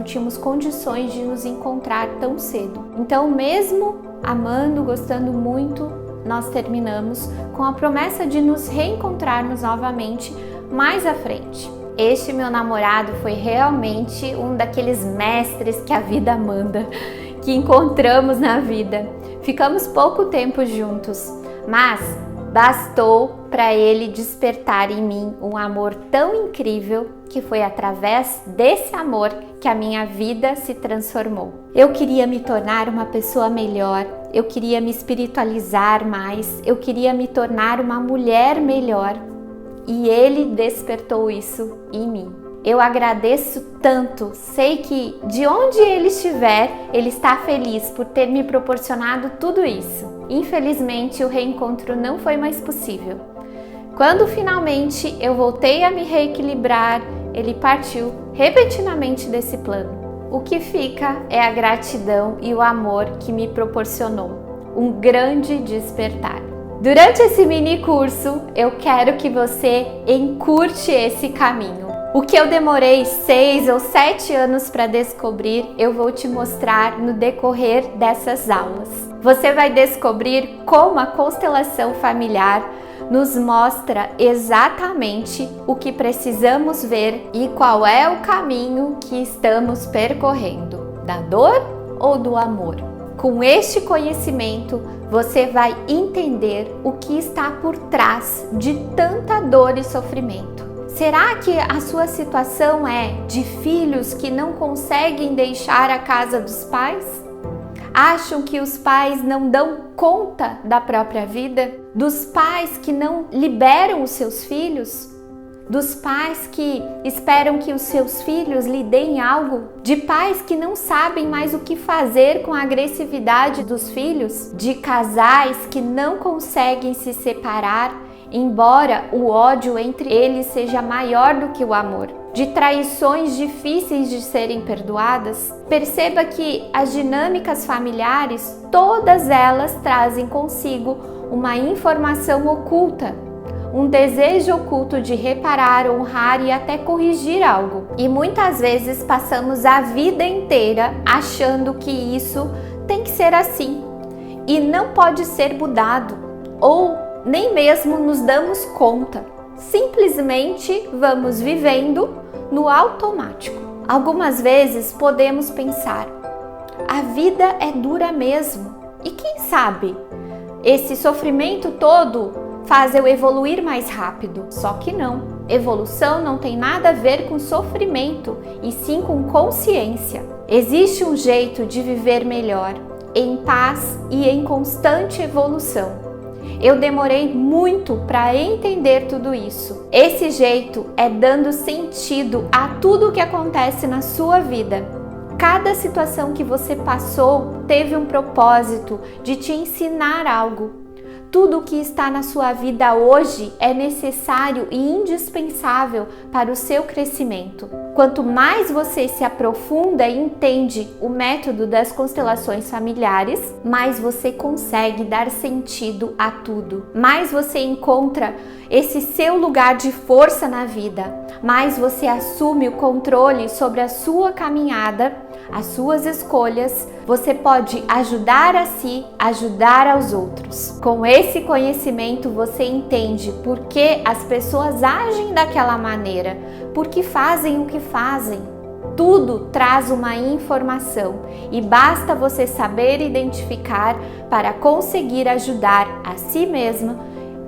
tínhamos condições de nos encontrar tão cedo. Então, mesmo amando, gostando muito, nós terminamos com a promessa de nos reencontrarmos novamente mais à frente. Este meu namorado foi realmente um daqueles mestres que a vida manda, que encontramos na vida. Ficamos pouco tempo juntos, mas bastou para ele despertar em mim um amor tão incrível que foi através desse amor que a minha vida se transformou. Eu queria me tornar uma pessoa melhor, eu queria me espiritualizar mais, eu queria me tornar uma mulher melhor e ele despertou isso em mim. Eu agradeço tanto, sei que de onde ele estiver, ele está feliz por ter me proporcionado tudo isso. Infelizmente, o reencontro não foi mais possível. Quando finalmente eu voltei a me reequilibrar, ele partiu repentinamente desse plano. O que fica é a gratidão e o amor que me proporcionou, um grande despertar. Durante esse mini curso, eu quero que você encurte esse caminho. O que eu demorei 6 ou 7 anos para descobrir, eu vou te mostrar no decorrer dessas aulas. Você vai descobrir como a constelação familiar nos mostra exatamente o que precisamos ver e qual é o caminho que estamos percorrendo, da dor ou do amor. Com este conhecimento, você vai entender o que está por trás de tanta dor e sofrimento. Será que a sua situação é de filhos que não conseguem deixar a casa dos pais? Acham que os pais não dão conta da própria vida? Dos pais que não liberam os seus filhos? Dos pais que esperam que os seus filhos lhe deem algo? De pais que não sabem mais o que fazer com a agressividade dos filhos? De casais que não conseguem se separar, embora o ódio entre eles seja maior do que o amor? De traições difíceis de serem perdoadas? Perceba que as dinâmicas familiares, todas elas trazem consigo uma informação oculta, um desejo oculto de reparar, honrar e até corrigir algo. E muitas vezes passamos a vida inteira achando que isso tem que ser assim e não pode ser mudado, ou nem mesmo nos damos conta. Simplesmente vamos vivendo no automático. Algumas vezes podemos pensar: a vida é dura mesmo, e quem sabe esse sofrimento todo faz eu evoluir mais rápido. Só que não. Evolução não tem nada a ver com sofrimento, e sim com consciência. Existe um jeito de viver melhor, em paz e em constante evolução. Eu demorei muito para entender tudo isso. Esse jeito é dando sentido a tudo o que acontece na sua vida. Cada situação que você passou teve um propósito de te ensinar algo. Tudo o que está na sua vida hoje é necessário e indispensável para o seu crescimento. Quanto mais você se aprofunda e entende o método das constelações familiares, mais você consegue dar sentido a tudo. Mais você encontra esse seu lugar de força na vida. Mais você assume o controle sobre a sua caminhada, as suas escolhas. Você pode ajudar a si, ajudar aos outros. Com esse conhecimento você entende por que as pessoas agem daquela maneira, por que fazem o que fazem. Tudo traz uma informação e basta você saber identificar para conseguir ajudar a si mesma,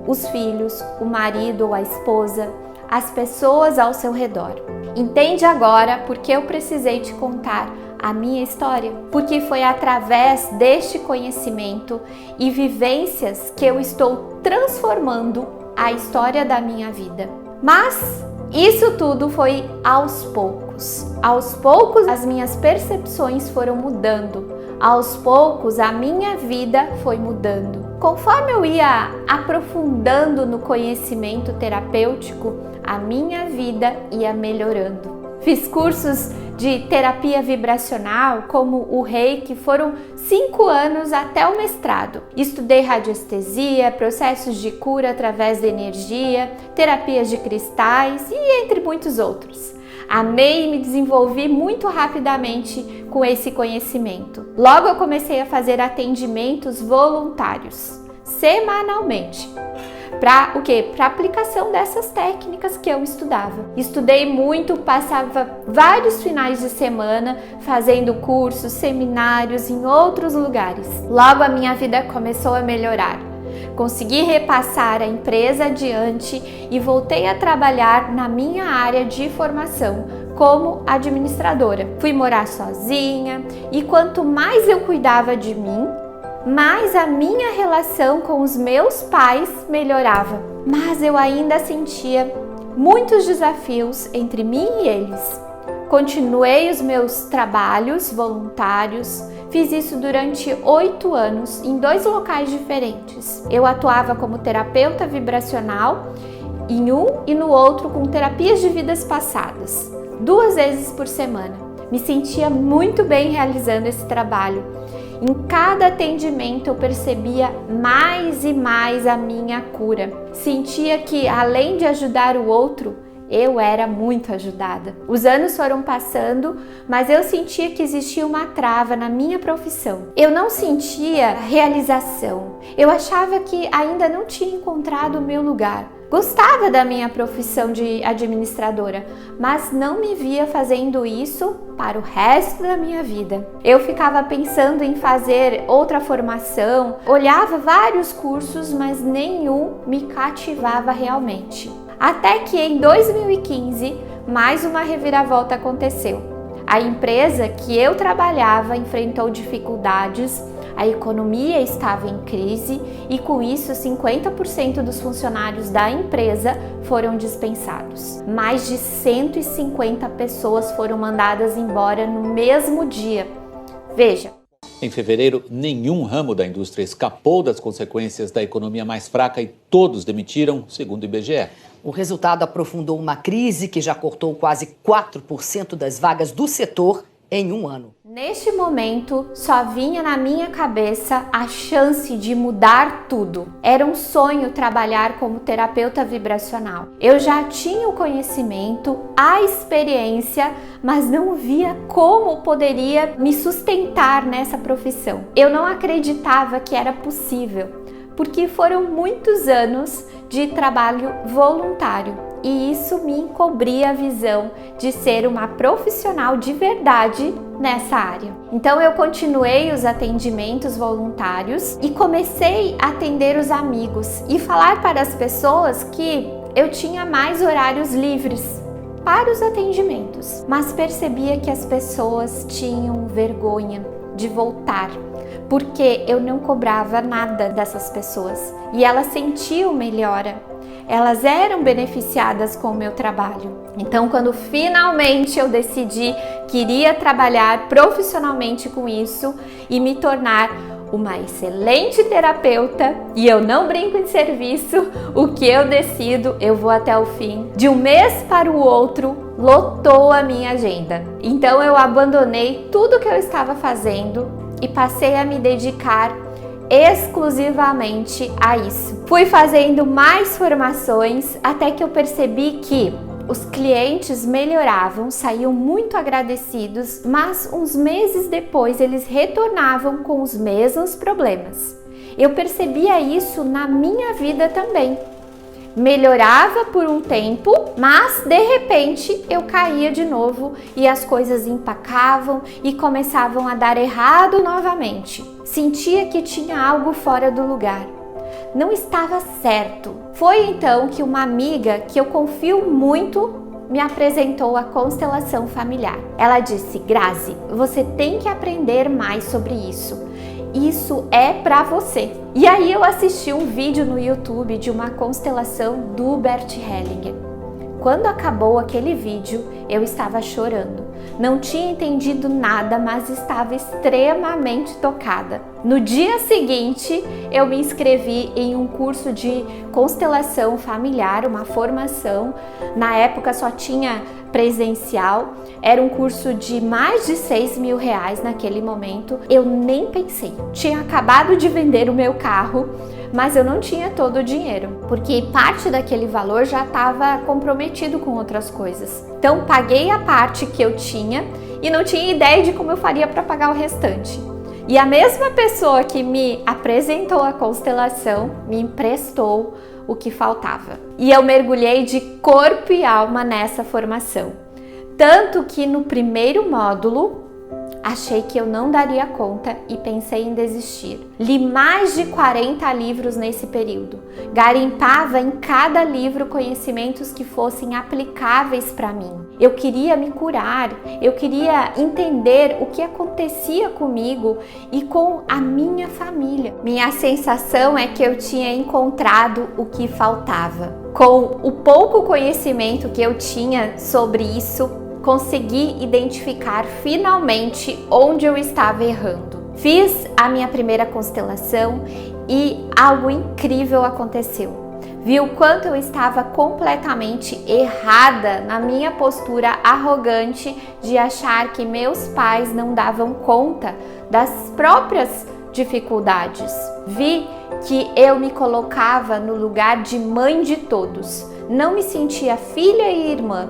os filhos, o marido ou a esposa, as pessoas ao seu redor. Entende agora por que eu precisei te contar a minha história? Porque foi através deste conhecimento e vivências que eu estou transformando a história da minha vida. Mas isso tudo foi aos poucos. Aos poucos as minhas percepções foram mudando. Aos poucos a minha vida foi mudando. Conforme eu ia aprofundando no conhecimento terapêutico, a minha vida ia melhorando. Fiz cursos de terapia vibracional, como o Reiki, foram 5 anos até o mestrado. Estudei radiestesia, processos de cura através da energia, terapias de cristais e entre muitos outros. Amei e me desenvolvi muito rapidamente com esse conhecimento. Logo eu comecei a fazer atendimentos voluntários, semanalmente. Para o quê? Para aplicação dessas técnicas que eu estudava. Estudei muito, passava vários finais de semana fazendo cursos, seminários em outros lugares. Logo a minha vida começou a melhorar. Consegui repassar a empresa adiante e voltei a trabalhar na minha área de formação como administradora. Fui morar sozinha e quanto mais eu cuidava de mim, mais a minha relação com os meus pais melhorava. Mas eu ainda sentia muitos desafios entre mim e eles. Continuei os meus trabalhos voluntários, fiz isso durante 8 anos em 2 locais diferentes. Eu atuava como terapeuta vibracional em um e no outro com terapias de vidas passadas. 2 vezes por semana. Me sentia muito bem realizando esse trabalho. Em cada atendimento eu percebia mais e mais a minha cura. Sentia que, além de ajudar o outro, eu era muito ajudada. Os anos foram passando, mas eu sentia que existia uma trava na minha profissão. Eu não sentia realização. Eu achava que ainda não tinha encontrado o meu lugar. Gostava da minha profissão de administradora, mas não me via fazendo isso para o resto da minha vida. Eu ficava pensando em fazer outra formação, olhava vários cursos, mas nenhum me cativava realmente. Até que em 2015, mais uma reviravolta aconteceu. A empresa que eu trabalhava enfrentou dificuldades, a economia estava em crise e com isso 50% dos funcionários da empresa foram dispensados. Mais de 150 pessoas foram mandadas embora no mesmo dia. Veja. Em fevereiro, nenhum ramo da indústria escapou das consequências da economia mais fraca e todos demitiram, segundo o IBGE. O resultado aprofundou uma crise que já cortou quase 4% das vagas do setor em um ano. Neste momento, só vinha na minha cabeça a chance de mudar tudo. Era um sonho trabalhar como terapeuta vibracional. Eu já tinha o conhecimento, a experiência, mas não via como poderia me sustentar nessa profissão. Eu não acreditava que era possível, porque foram muitos anos de trabalho voluntário. E isso me encobria a visão de ser uma profissional de verdade nessa área. Então eu continuei os atendimentos voluntários e comecei a atender os amigos e falar para as pessoas que eu tinha mais horários livres para os atendimentos, mas percebia que as pessoas tinham vergonha de voltar, porque eu não cobrava nada dessas pessoas e elas sentiam melhora. Elas eram beneficiadas com o meu trabalho. Então, quando finalmente eu decidi que iria trabalhar profissionalmente com isso e me tornar uma excelente terapeuta, e eu não brinco em serviço, o que eu decido, eu vou até o fim. De um mês para o outro, lotou a minha agenda. Então, eu abandonei tudo que eu estava fazendo e passei a me dedicar exclusivamente a isso. Fui fazendo mais formações até que eu percebi que os clientes melhoravam, saíam muito agradecidos, mas uns meses depois eles retornavam com os mesmos problemas. Eu percebia isso na minha vida também. Melhorava por um tempo, mas de repente eu caía de novo e as coisas empacavam e começavam a dar errado novamente. Sentia que tinha algo fora do lugar. Não estava certo. Foi então que uma amiga que eu confio muito me apresentou a constelação familiar. Ela disse: Grazi, você tem que aprender mais sobre isso. Isso é pra você. E aí eu assisti um vídeo no YouTube de uma constelação do Bert Hellinger. Quando acabou aquele vídeo, eu estava chorando. Não tinha entendido nada, mas estava extremamente tocada. No dia seguinte, eu me inscrevi em um curso de constelação familiar, uma formação. Na época só tinha presencial. Era um curso de mais de R$6.000 naquele momento. Eu nem pensei. Tinha acabado de vender o meu carro, mas eu não tinha todo o dinheiro, porque parte daquele valor já estava comprometido com outras coisas. Então paguei a parte que eu tinha e não tinha ideia de como eu faria para pagar o restante. E a mesma pessoa que me apresentou a constelação me emprestou o que faltava. E eu mergulhei de corpo e alma nessa formação. Tanto que no primeiro módulo achei que eu não daria conta e pensei em desistir. Li mais de 40 livros nesse período. Garimpava em cada livro conhecimentos que fossem aplicáveis para mim. Eu queria me curar, eu queria entender o que acontecia comigo e com a minha família. Minha sensação é que eu tinha encontrado o que faltava. Com o pouco conhecimento que eu tinha sobre isso, consegui identificar finalmente onde eu estava errando. Fiz a minha primeira constelação e algo incrível aconteceu. Vi o quanto eu estava completamente errada na minha postura arrogante de achar que meus pais não davam conta das próprias dificuldades. Vi que eu me colocava no lugar de mãe de todos, não me sentia filha e irmã.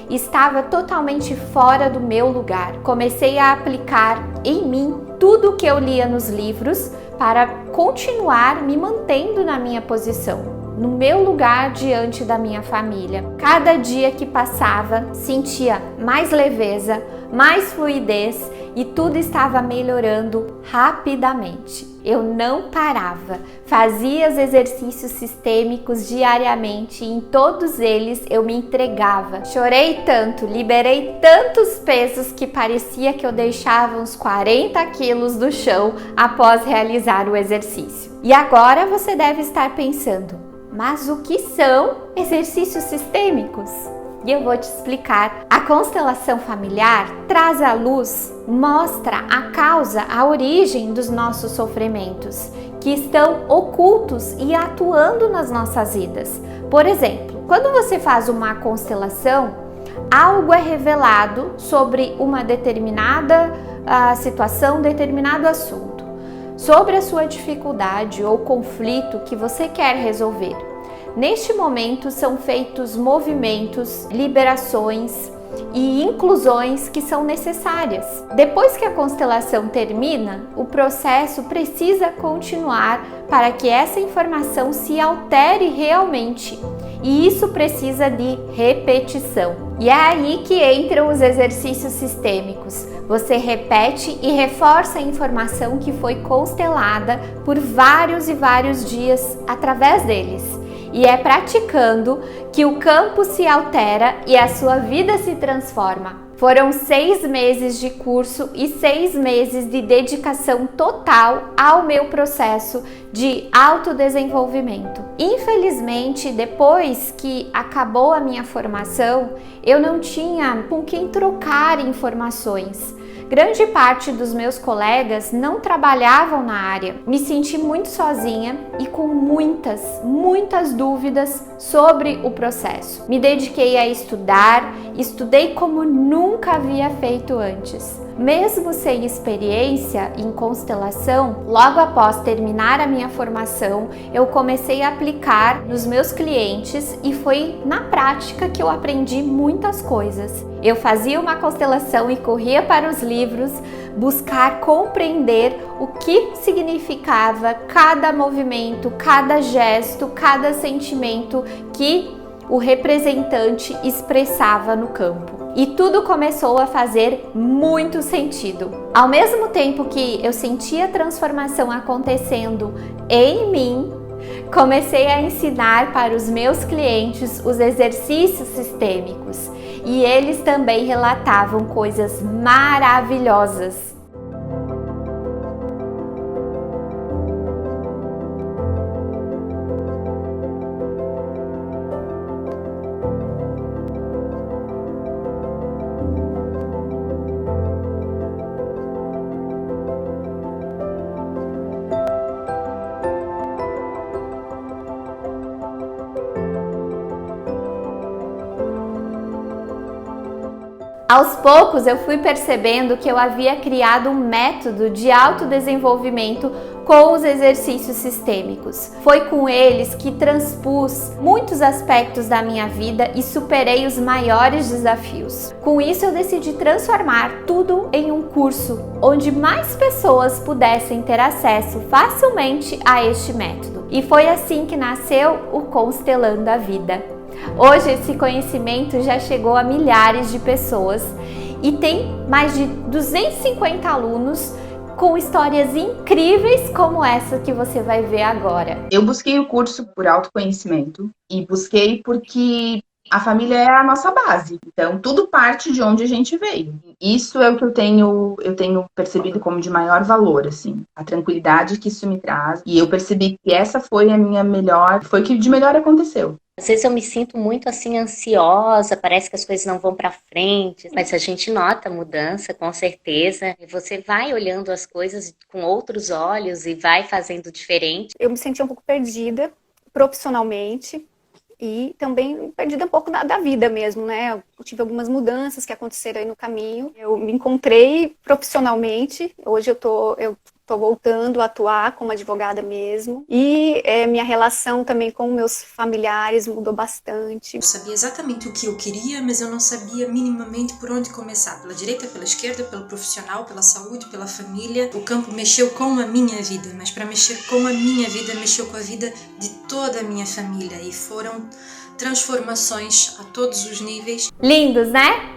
Estava totalmente fora do meu lugar. Comecei a aplicar em mim tudo o que eu lia nos livros para continuar me mantendo na minha posição, no meu lugar diante da minha família. Cada dia que passava, sentia mais leveza, mais fluidez e tudo estava melhorando rapidamente. Eu não parava, fazia os exercícios sistêmicos diariamente e em todos eles eu me entregava. Chorei tanto, liberei tantos pesos que parecia que eu deixava uns 40 quilos do chão após realizar o exercício. E agora você deve estar pensando, mas o que são exercícios sistêmicos? E eu vou te explicar. A constelação familiar traz à luz, mostra a causa, a origem dos nossos sofrimentos, que estão ocultos e atuando nas nossas vidas. Por exemplo, quando você faz uma constelação, algo é revelado sobre uma determinada situação, determinado assunto, sobre a sua dificuldade ou conflito que você quer resolver. Neste momento são feitos movimentos, liberações e inclusões que são necessárias. Depois que a constelação termina, o processo precisa continuar para que essa informação se altere realmente. E isso precisa de repetição. E é aí que entram os exercícios sistêmicos. Você repete e reforça a informação que foi constelada por vários e vários dias através deles. E é praticando que o campo se altera e a sua vida se transforma. Foram 6 meses de curso e 6 meses de dedicação total ao meu processo de autodesenvolvimento. Infelizmente, depois que acabou a minha formação, eu não tinha com quem trocar informações. Grande parte dos meus colegas não trabalhavam na área. Me senti muito sozinha e com muitas dúvidas sobre o processo. Me dediquei a estudar, estudei como nunca havia feito antes. Mesmo sem experiência em constelação, logo após terminar a minha formação, eu comecei a aplicar nos meus clientes e foi na prática que eu aprendi muitas coisas. Eu fazia uma constelação e corria para os livros buscar compreender o que significava cada movimento, cada gesto, cada sentimento que o representante expressava no campo. E tudo começou a fazer muito sentido. Ao mesmo tempo que eu sentia a transformação acontecendo em mim, comecei a ensinar para os meus clientes os exercícios sistêmicos e eles também relatavam coisas maravilhosas. Aos poucos eu fui percebendo que eu havia criado um método de autodesenvolvimento com os exercícios sistêmicos. Foi com eles que transpus muitos aspectos da minha vida e superei os maiores desafios. Com isso eu decidi transformar tudo em um curso onde mais pessoas pudessem ter acesso facilmente a este método. E foi assim que nasceu o Constelando a Vida. Hoje esse conhecimento já chegou a milhares de pessoas e tem mais de 250 alunos com histórias incríveis como essa que você vai ver agora. Eu busquei o curso por autoconhecimento e busquei porque a família é a nossa base. Então, tudo parte de onde a gente veio. Isso é o que eu tenho percebido como de maior valor, assim. A tranquilidade que isso me traz. E eu percebi que essa foi a minha melhor... Foi o que de melhor aconteceu. Às vezes eu me sinto muito assim ansiosa, parece que as coisas não vão para frente, mas a gente nota a mudança, com certeza. E você vai olhando as coisas com outros olhos e vai fazendo diferente. Eu me senti um pouco perdida, profissionalmente e também perdida um pouco da vida mesmo, né? Eu tive algumas mudanças que aconteceram aí no caminho. Eu me encontrei profissionalmente. Hoje eu tô voltando a atuar como advogada mesmo. E minha relação também com meus familiares mudou bastante. Eu sabia exatamente o que eu queria, mas eu não sabia minimamente por onde começar. Pela direita, pela esquerda, pelo profissional, pela saúde, pela família. O campo mexeu com a minha vida, mas para mexer com a minha vida, mexeu com a vida de toda a minha família. E foram transformações a todos os níveis. Lindos, né?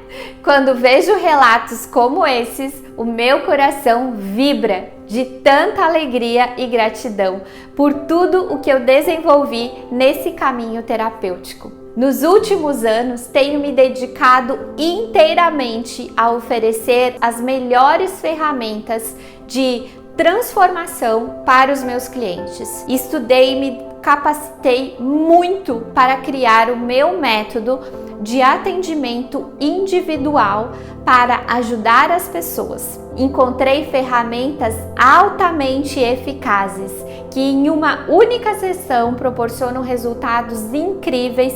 Quando vejo relatos como esses, o meu coração vibra de tanta alegria e gratidão por tudo o que eu desenvolvi nesse caminho terapêutico. Nos últimos anos, tenho me dedicado inteiramente a oferecer as melhores ferramentas de transformação para os meus clientes. Estudei e me capacitei muito para criar o meu método de atendimento individual para ajudar as pessoas. Encontrei ferramentas altamente eficazes que em uma única sessão proporcionam resultados incríveis.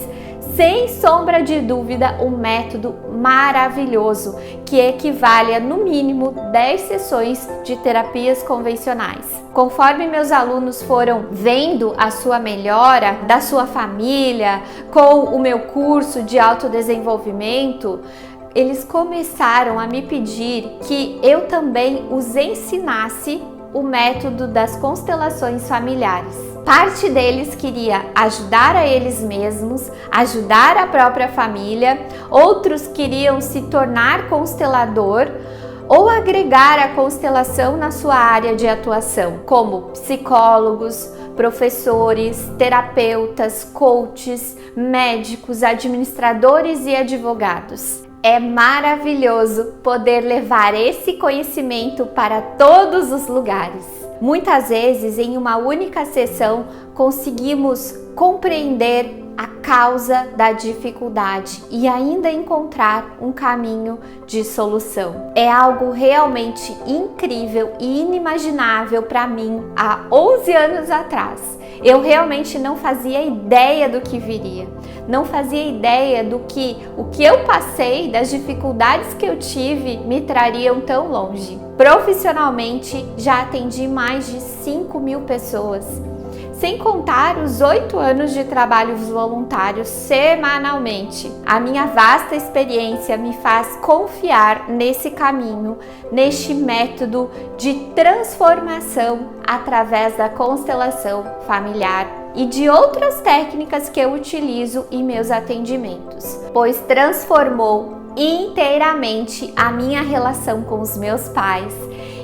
Sem sombra de dúvida, um método maravilhoso que equivale a no mínimo 10 sessões de terapias convencionais. Conforme meus alunos foram vendo a sua melhora da sua família com o meu curso de autodesenvolvimento, eles começaram a me pedir que eu também os ensinasse o método das constelações familiares. Parte deles queria ajudar a eles mesmos, ajudar a própria família, outros queriam se tornar constelador ou agregar a constelação na sua área de atuação, como psicólogos, professores, terapeutas, coaches, médicos, administradores e advogados. É maravilhoso poder levar esse conhecimento para todos os lugares. Muitas vezes, em uma única sessão, conseguimos compreender a causa da dificuldade e ainda encontrar um caminho de solução. É algo realmente incrível e inimaginável para mim há 11 anos atrás. Eu realmente não fazia ideia do que viria, não fazia ideia do que o que eu passei, das dificuldades que eu tive, me trariam tão longe. Profissionalmente, já atendi mais de 5.000 pessoas, sem contar os 8 anos de trabalhos voluntários semanalmente. A minha vasta experiência me faz confiar nesse caminho, neste método de transformação através da constelação familiar e de outras técnicas que eu utilizo em meus atendimentos, pois transformou inteiramente a minha relação com os meus pais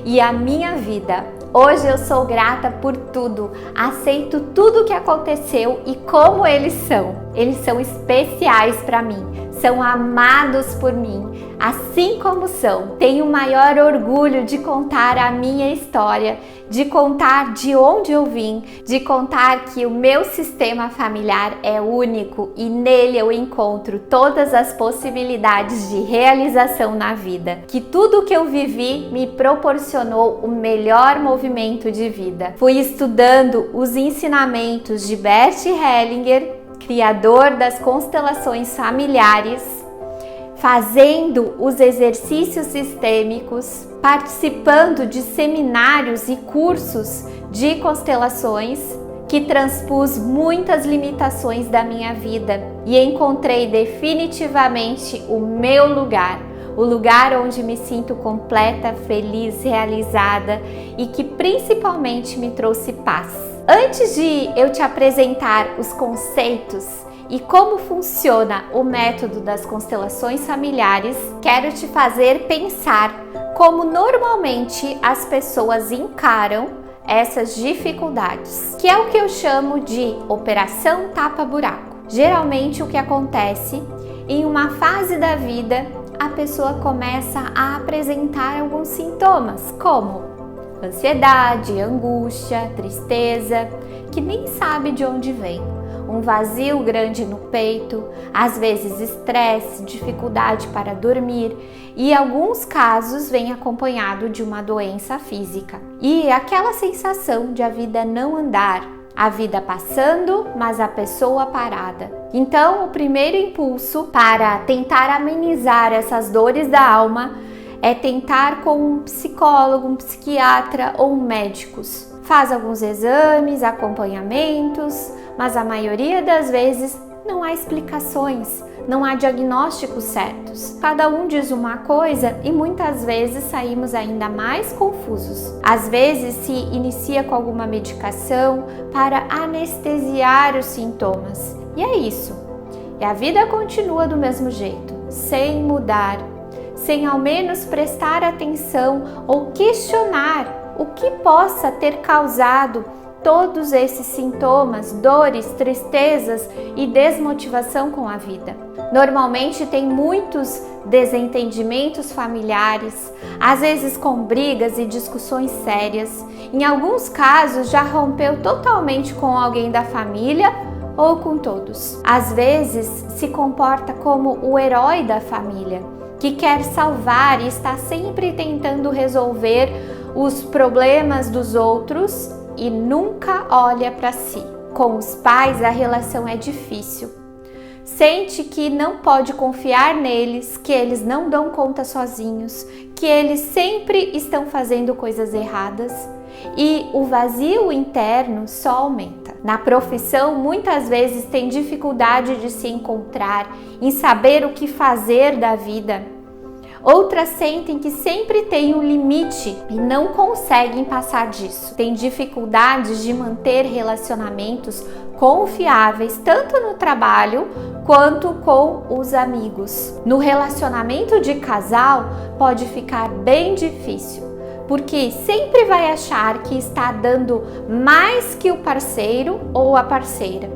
e a minha vida. Hoje eu sou grata por tudo, aceito tudo o que aconteceu e como eles são. Eles são especiais para mim, são amados por mim, assim como são. Tenho o maior orgulho de contar a minha história, de contar de onde eu vim, de contar que o meu sistema familiar é único e nele eu encontro todas as possibilidades de realização na vida. Que tudo que eu vivi me proporcionou o melhor movimento de vida. Fui estudando os ensinamentos de Bert Hellinger, criador das constelações familiares, fazendo os exercícios sistêmicos, participando de seminários e cursos de constelações, que transpus muitas limitações da minha vida e encontrei definitivamente o meu lugar, o lugar onde me sinto completa, feliz, realizada e que principalmente me trouxe paz. Antes de eu te apresentar os conceitos e como funciona o método das constelações familiares, quero te fazer pensar como normalmente as pessoas encaram essas dificuldades, que é o que eu chamo de operação tapa-buraco. Geralmente o que acontece em uma fase da vida, a pessoa começa a apresentar alguns sintomas, como ansiedade, angústia, tristeza, que nem sabe de onde vem. Um vazio grande no peito, às vezes estresse, dificuldade para dormir e, em alguns casos, vem acompanhado de uma doença física. E aquela sensação de a vida não andar, A vida passando, mas a pessoa parada. Então, o primeiro impulso para tentar amenizar essas dores da alma é tentar com um psicólogo, um psiquiatra ou médicos. Faz alguns exames, acompanhamentos, mas a maioria das vezes não há explicações, não há diagnósticos certos. Cada um diz uma coisa e muitas vezes saímos ainda mais confusos. Às vezes se inicia com alguma medicação para anestesiar os sintomas. E é isso. E a vida continua do mesmo jeito, sem mudar, sem ao menos prestar atenção ou questionar o que possa ter causado todos esses sintomas, dores, tristezas e desmotivação com a vida. Normalmente tem muitos desentendimentos familiares, às vezes com brigas e discussões sérias. Em alguns casos já rompeu totalmente com alguém da família ou com todos. Às vezes se comporta como o herói da família, que quer salvar e está sempre tentando resolver os problemas dos outros e nunca olha para si. Com os pais a relação é difícil. Sente que não pode confiar neles, que eles não dão conta sozinhos, que eles sempre estão fazendo coisas erradas e o vazio interno só aumenta. Na profissão, muitas vezes tem dificuldade de se encontrar, em saber o que fazer da vida. Outras sentem que sempre tem um limite e não conseguem passar disso. Tem dificuldades de manter relacionamentos confiáveis, tanto no trabalho quanto com os amigos. No relacionamento de casal pode ficar bem difícil, porque sempre vai achar que está dando mais que o parceiro ou a parceira,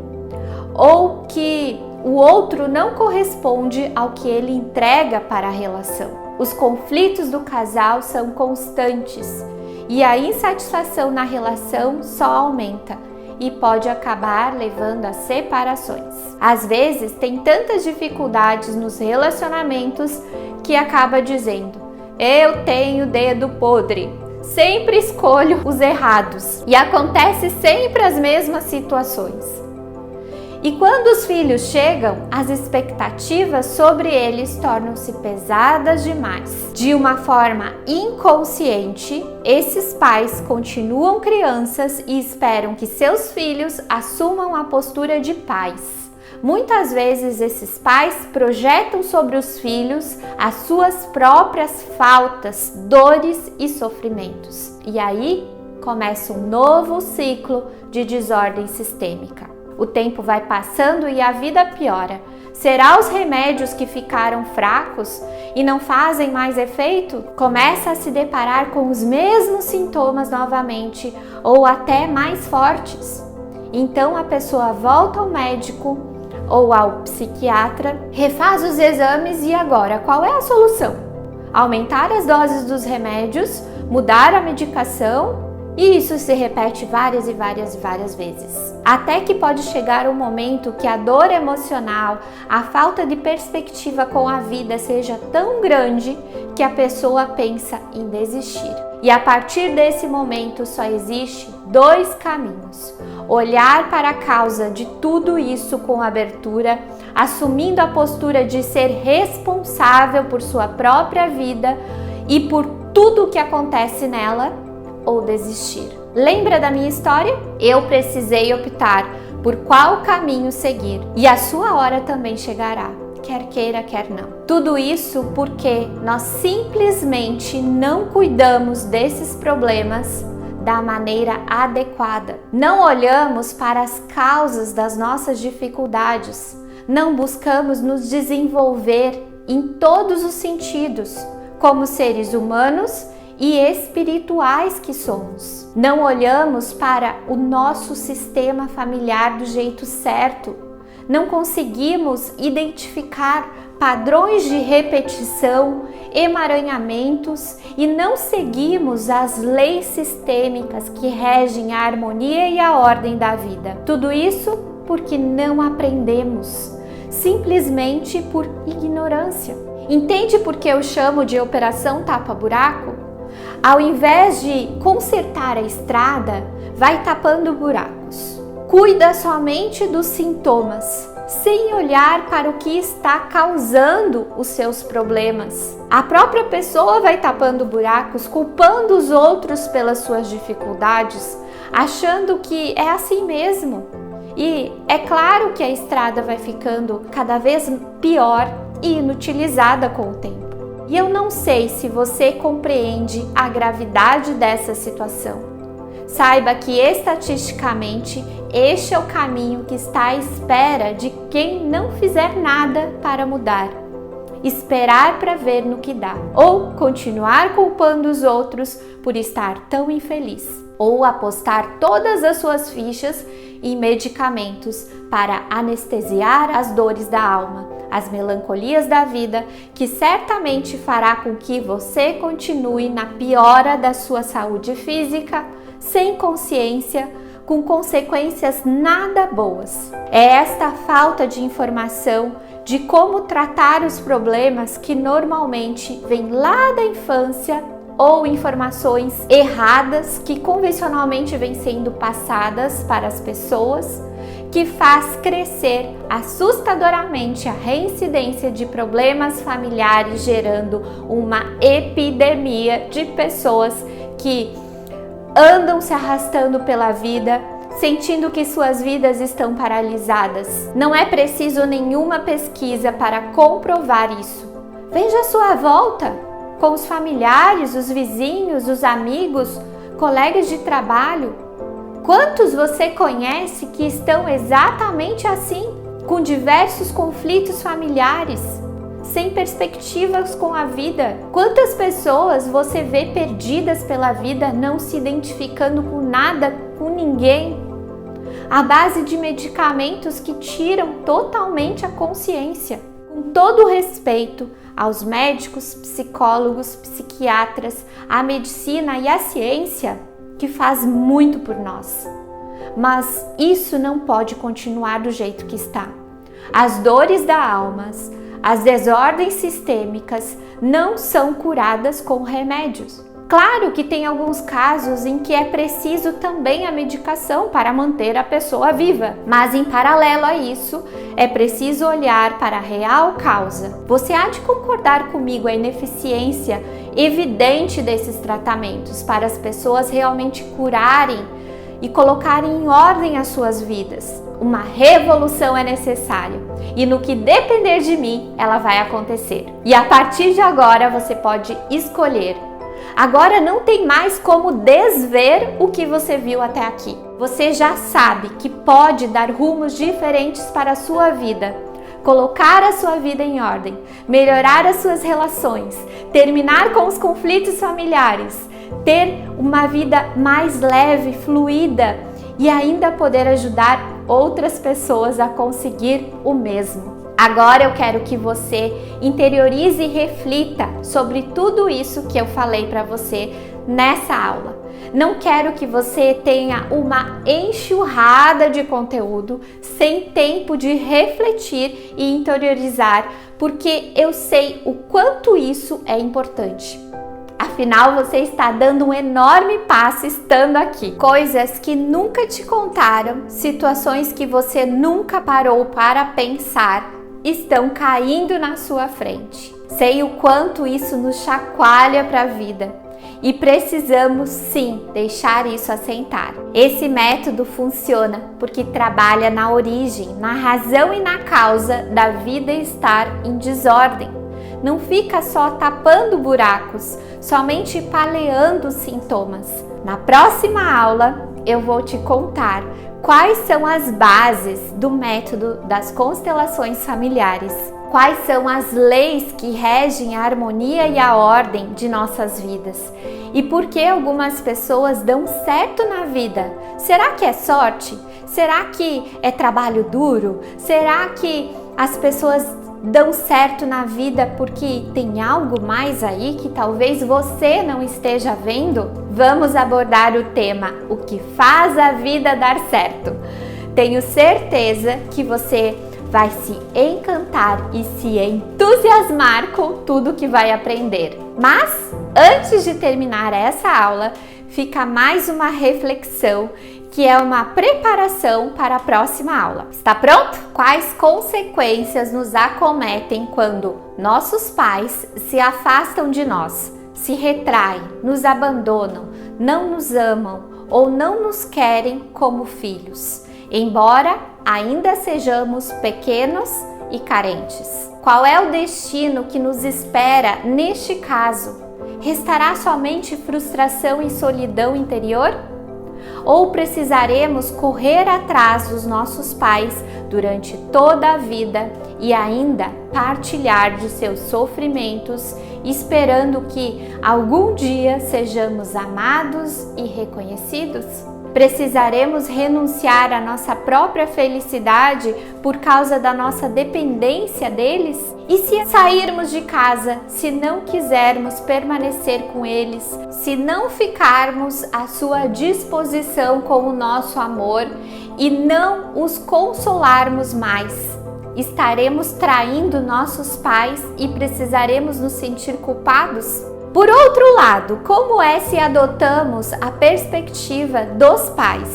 ou que o outro não corresponde ao que ele entrega para a relação. Os conflitos do casal são constantes e a insatisfação na relação só aumenta e pode acabar levando a separações. Às vezes tem tantas dificuldades nos relacionamentos que acaba dizendo: eu tenho dedo podre, sempre escolho os errados e acontece sempre as mesmas situações. E quando os filhos chegam, as expectativas sobre eles tornam-se pesadas demais. De uma forma inconsciente, esses pais continuam crianças e esperam que seus filhos assumam a postura de pais. Muitas vezes esses pais projetam sobre os filhos as suas próprias faltas, dores e sofrimentos. E aí começa um novo ciclo de desordem sistêmica. O tempo vai passando e a vida piora. Será os remédios que ficaram fracos e não fazem mais efeito? Começa a se deparar com os mesmos sintomas novamente ou até mais fortes. Então a pessoa volta ao médico ou ao psiquiatra, refaz os exames e agora qual é a solução? Aumentar as doses dos remédios, mudar a medicação? E isso se repete várias vezes. Até que pode chegar um momento que a dor emocional, a falta de perspectiva com a vida seja tão grande que a pessoa pensa em desistir. E a partir desse momento só existe dois caminhos: olhar para a causa de tudo isso com abertura, assumindo a postura de ser responsável por sua própria vida e por tudo o que acontece nela, ou desistir. Lembra da minha história? Eu precisei optar por qual caminho seguir e a sua hora também chegará, quer queira, quer não. Tudo isso porque nós simplesmente não cuidamos desses problemas da maneira adequada. Não olhamos para as causas das nossas dificuldades, não buscamos nos desenvolver em todos os sentidos, como seres humanos e espirituais que somos. Não olhamos para o nosso sistema familiar do jeito certo. Não conseguimos identificar padrões de repetição, emaranhamentos e não seguimos as leis sistêmicas que regem a harmonia e a ordem da vida. Tudo isso porque não aprendemos, simplesmente por ignorância. Entende por que eu chamo de operação tapa-buraco? Ao invés de consertar a estrada, vai tapando buracos. cuida somente dos sintomas, sem olhar para o que está causando os seus problemas. A própria pessoa vai tapando buracos, culpando os outros pelas suas dificuldades, achando que é assim mesmo. E é claro que a estrada vai ficando cada vez pior e inutilizada com o tempo. E eu não sei se você compreende a gravidade dessa situação. Saiba que estatisticamente este é o caminho que está à espera de quem não fizer nada para mudar. Esperar para ver no que dá, ou continuar culpando os outros por estar tão infeliz, ou apostar todas as suas fichas em medicamentos para anestesiar as dores da alma, as melancolias da vida, que certamente fará com que você continue na piora da sua saúde física, sem consciência, com consequências nada boas. É esta falta de informação de como tratar os problemas que normalmente vem lá da infância, ou informações erradas que convencionalmente vêm sendo passadas para as pessoas, que faz crescer assustadoramente a reincidência de problemas familiares, gerando uma epidemia de pessoas que andam se arrastando pela vida, sentindo que suas vidas estão paralisadas. Não é preciso nenhuma pesquisa para comprovar isso. Veja a sua volta, com os familiares, os vizinhos, os amigos, colegas de trabalho. Quantos você conhece que estão exatamente assim, com diversos conflitos familiares, sem perspectivas com a vida? Quantas pessoas você vê perdidas pela vida, não se identificando com nada, com ninguém, à base de medicamentos que tiram totalmente a consciência? Com todo o respeito aos médicos, psicólogos, psiquiatras, à medicina e à ciência, que faz muito por nós. Mas isso não pode continuar do jeito que está. As dores da alma, as desordens sistêmicas não são curadas com remédios. Claro que tem alguns casos em que é preciso também a medicação para manter a pessoa viva, mas em paralelo a isso, é preciso olhar para a real causa. Você há de concordar comigo a ineficiência evidente desses tratamentos para as pessoas realmente curarem e colocarem em ordem as suas vidas. Uma revolução é necessária e no que depender de mim, ela vai acontecer. E a partir de agora você pode escolher. Agora não tem mais como desver o que você viu até aqui. Você já sabe que pode dar rumos diferentes para a sua vida, colocar a sua vida em ordem, melhorar as suas relações, terminar com os conflitos familiares, ter uma vida mais leve, fluida e ainda poder ajudar outras pessoas a conseguir o mesmo. Agora eu quero que você interiorize e reflita sobre tudo isso que eu falei para você nessa aula. Não quero que você tenha uma enxurrada de conteúdo sem tempo de refletir e interiorizar, porque eu sei o quanto isso é importante. Afinal, você está dando um enorme passo estando aqui. Coisas que nunca te contaram, situações que você nunca parou para pensar, estão caindo na sua frente. Sei o quanto isso nos chacoalha para a vida e precisamos sim deixar isso assentar. Esse método funciona porque trabalha na origem, na razão e na causa da vida estar em desordem. Não fica só tapando buracos, somente paleando os sintomas. Na próxima aula eu vou te contar quais são as bases do método das constelações familiares. Quais são as leis que regem a harmonia e a ordem de nossas vidas? E por que algumas pessoas dão certo na vida? Será que é sorte? Será que é trabalho duro? Será que as pessoas dão certo na vida porque tem algo mais aí que talvez você não esteja vendo? Vamos abordar o tema: o que faz a vida dar certo. Tenho certeza que você vai se encantar e se entusiasmar com tudo que vai aprender. Mas, antes de terminar essa aula, fica mais uma reflexão que é uma preparação para a próxima aula. Está pronto? Quais consequências nos acometem quando nossos pais se afastam de nós, se retraem, nos abandonam, não nos amam ou não nos querem como filhos, embora ainda sejamos pequenos e carentes? Qual é o destino que nos espera neste caso? Restará somente frustração e solidão interior? Ou precisaremos correr atrás dos nossos pais durante toda a vida e ainda partilhar de seus sofrimentos, esperando que algum dia sejamos amados e reconhecidos? Precisaremos renunciar à nossa própria felicidade por causa da nossa dependência deles? E se sairmos de casa, se não quisermos permanecer com eles, se não ficarmos à sua disposição com o nosso amor e não os consolarmos mais? Estaremos traindo nossos pais e precisaremos nos sentir culpados? Por outro lado, como é se adotamos a perspectiva dos pais?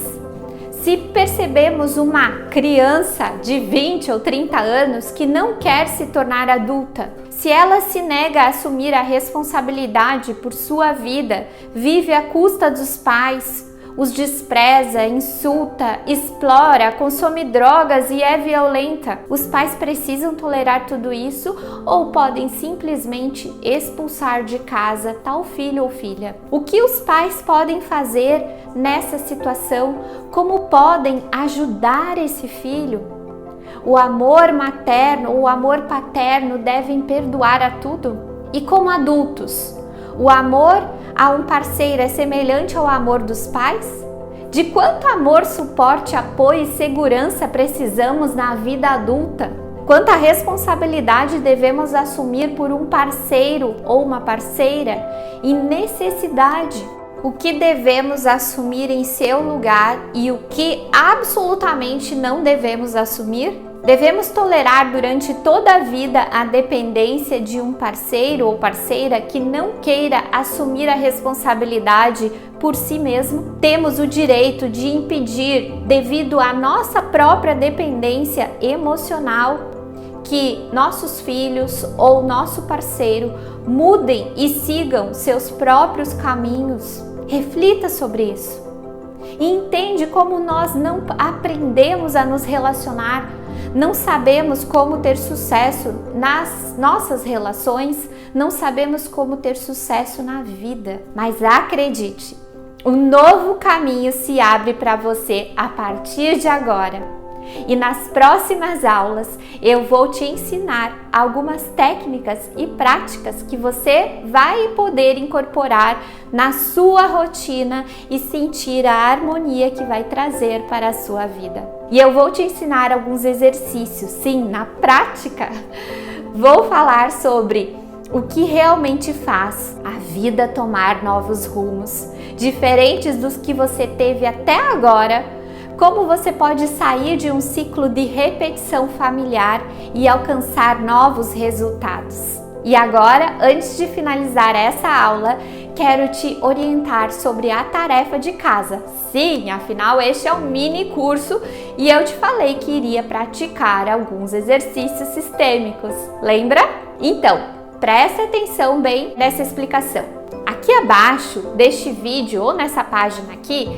Se percebemos uma criança de 20 ou 30 anos que não quer se tornar adulta, se ela se nega a assumir a responsabilidade por sua vida, vive à custa dos pais, os despreza, insulta, explora, consome drogas e é violenta, os pais precisam tolerar tudo isso ou podem simplesmente expulsar de casa tal filho ou filha? O que os pais podem fazer nessa situação? Como podem ajudar esse filho? O amor materno ou o amor paterno devem perdoar a tudo? E como adultos, o amor a um parceiro é semelhante ao amor dos pais? De quanto amor, suporte, apoio e segurança precisamos na vida adulta? Quanta responsabilidade devemos assumir por um parceiro ou uma parceira e necessidade? O que devemos assumir em seu lugar e o que absolutamente não devemos assumir? Devemos tolerar durante toda a vida a dependência de um parceiro ou parceira que não queira assumir a responsabilidade por si mesmo? Temos o direito de impedir, devido à nossa própria dependência emocional, que nossos filhos ou nosso parceiro mudem e sigam seus próprios caminhos? Reflita sobre isso. E entende como nós não aprendemos a nos relacionar, não sabemos como ter sucesso nas nossas relações, não sabemos como ter sucesso na vida. Mas acredite, um novo caminho se abre para você a partir de agora. E nas próximas aulas eu vou te ensinar algumas técnicas e práticas que você vai poder incorporar na sua rotina e sentir a harmonia que vai trazer para a sua vida. E eu vou te ensinar alguns exercícios, sim, na prática. Vou falar sobre o que realmente faz a vida tomar novos rumos, diferentes dos que você teve até agora. Como você pode sair de um ciclo de repetição familiar e alcançar novos resultados. E agora, antes de finalizar essa aula, quero te orientar sobre a tarefa de casa. Sim, afinal este é um mini curso e eu te falei que iria praticar alguns exercícios sistêmicos, lembra? Então, preste atenção bem nessa explicação. Aqui abaixo deste vídeo ou nessa página aqui,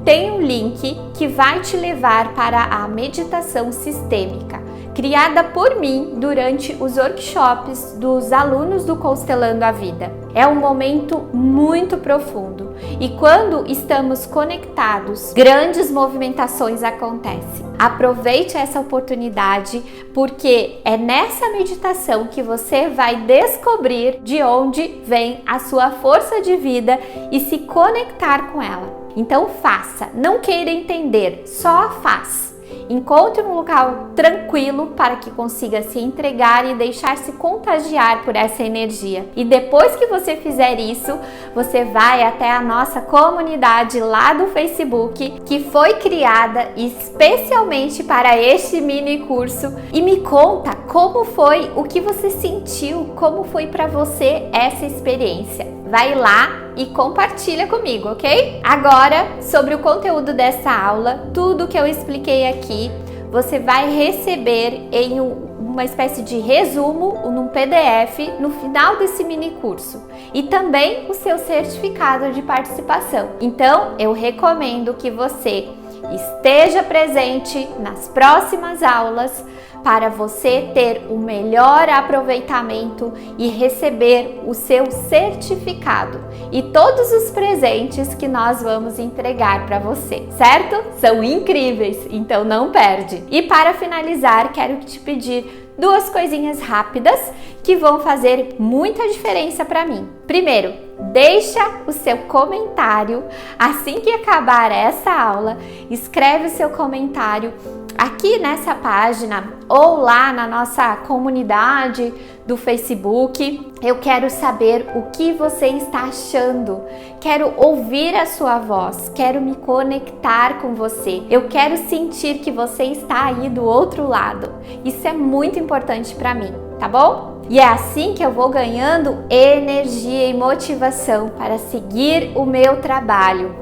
tem um link que vai te levar para a meditação sistêmica, criada por mim durante os workshops dos alunos do Constelando a Vida. É um momento muito profundo e quando estamos conectados, grandes movimentações acontecem. Aproveite essa oportunidade porque é nessa meditação que você vai descobrir de onde vem a sua força de vida e se conectar com ela. Então faça, não queira entender, só faz. Encontre um local tranquilo para que consiga se entregar e deixar-se contagiar por essa energia. E depois que você fizer isso, você vai até a nossa comunidade lá do Facebook, que foi criada especialmente para este mini curso, e me conta como foi, o que você sentiu, como foi para você essa experiência. vai lá e compartilha comigo, ok? Agora, sobre o conteúdo dessa aula, tudo que eu expliquei aqui, você vai receber em uma espécie de resumo, num PDF, no final desse mini curso. E também o seu certificado de participação. Então, eu recomendo que você esteja presente nas próximas aulas para você ter o melhor aproveitamento e receber o seu certificado e todos os presentes que nós vamos entregar para você, certo? São incríveis, então não perde. E para finalizar, quero te pedir 2 coisinhas rápidas que vão fazer muita diferença para mim. Primeiro, deixa o seu comentário assim que acabar essa aula. Escreve o seu comentário aqui nessa página ou lá na nossa comunidade do Facebook. Eu quero saber o que você está achando. Quero ouvir a sua voz. Quero me conectar com você. Eu quero sentir que você está aí do outro lado. Isso é muito importante para mim, tá bom? E é assim que eu vou ganhando energia e motivação para seguir o meu trabalho,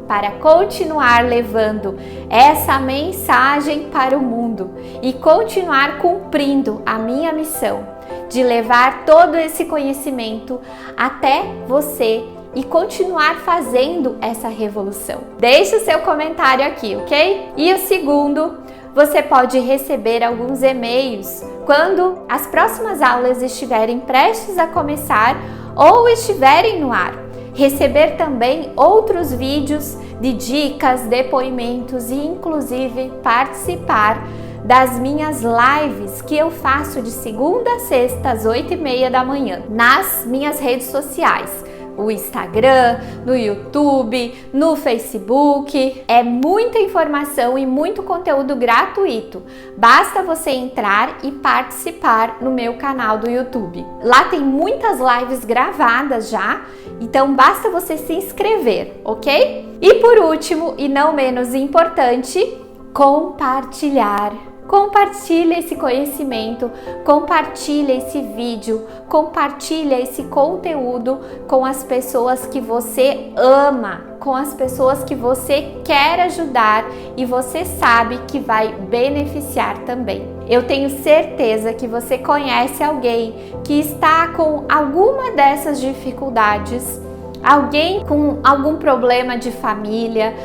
para continuar levando essa mensagem para o mundo e continuar cumprindo a minha missão de levar todo esse conhecimento até você e continuar fazendo essa revolução. Deixe o seu comentário aqui, ok? E o segundo, você pode receber alguns e-mails quando as próximas aulas estiverem prestes a começar ou estiverem no ar. Receber também outros vídeos de dicas, depoimentos e inclusive participar das minhas lives que eu faço de segunda a sexta às 8h30 da manhã nas minhas redes sociais. O Instagram, no YouTube, no Facebook. É muita informação e muito conteúdo gratuito. Basta você entrar e participar no meu canal do YouTube. Lá tem muitas lives gravadas já, então basta você se inscrever, ok? E por último, e não menos importante, compartilhar. Compartilha esse conhecimento, compartilha esse vídeo, compartilha esse conteúdo com as pessoas que você ama, com as pessoas que você quer ajudar e você sabe que vai beneficiar também. Eu tenho certeza que você conhece alguém que está com alguma dessas dificuldades, alguém com algum problema de família,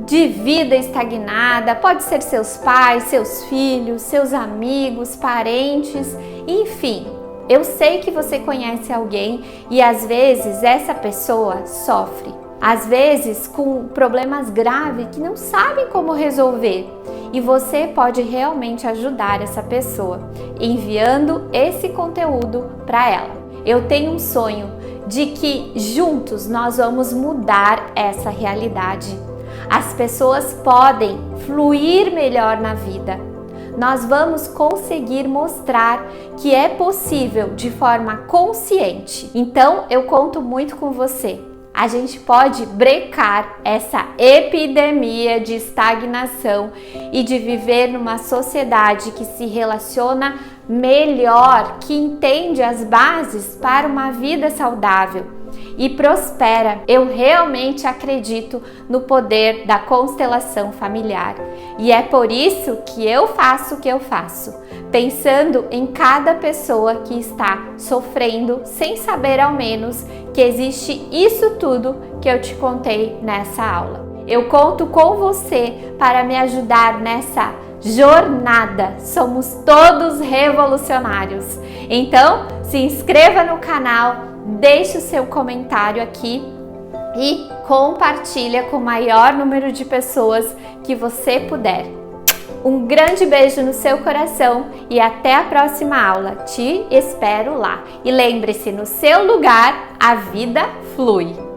de vida estagnada, pode ser seus pais, seus filhos, seus amigos, parentes, enfim. Eu sei que você conhece alguém e às vezes essa pessoa sofre, às vezes com problemas graves que não sabem como resolver. E você pode realmente ajudar essa pessoa enviando esse conteúdo para ela. Eu tenho um sonho de que juntos nós vamos mudar essa realidade. As pessoas podem fluir melhor na vida. Nós vamos conseguir mostrar que é possível de forma consciente. Então, eu conto muito com você. A gente pode brecar essa epidemia de estagnação e de viver numa sociedade que se relaciona melhor, que entende as bases para uma vida saudável e prospera. Eu realmente acredito no poder da constelação familiar e é por isso que eu faço o que eu faço, pensando em cada pessoa que está sofrendo sem saber ao menos que existe isso tudo que eu te contei nessa aula. Eu conto com você para me ajudar nessa jornada. Somos todos revolucionários. Então, se inscreva no canal, deixe o seu comentário aqui e compartilha com o maior número de pessoas que você puder. Um grande beijo no seu coração e até a próxima aula. Te espero lá. E lembre-se, no seu lugar, a vida flui.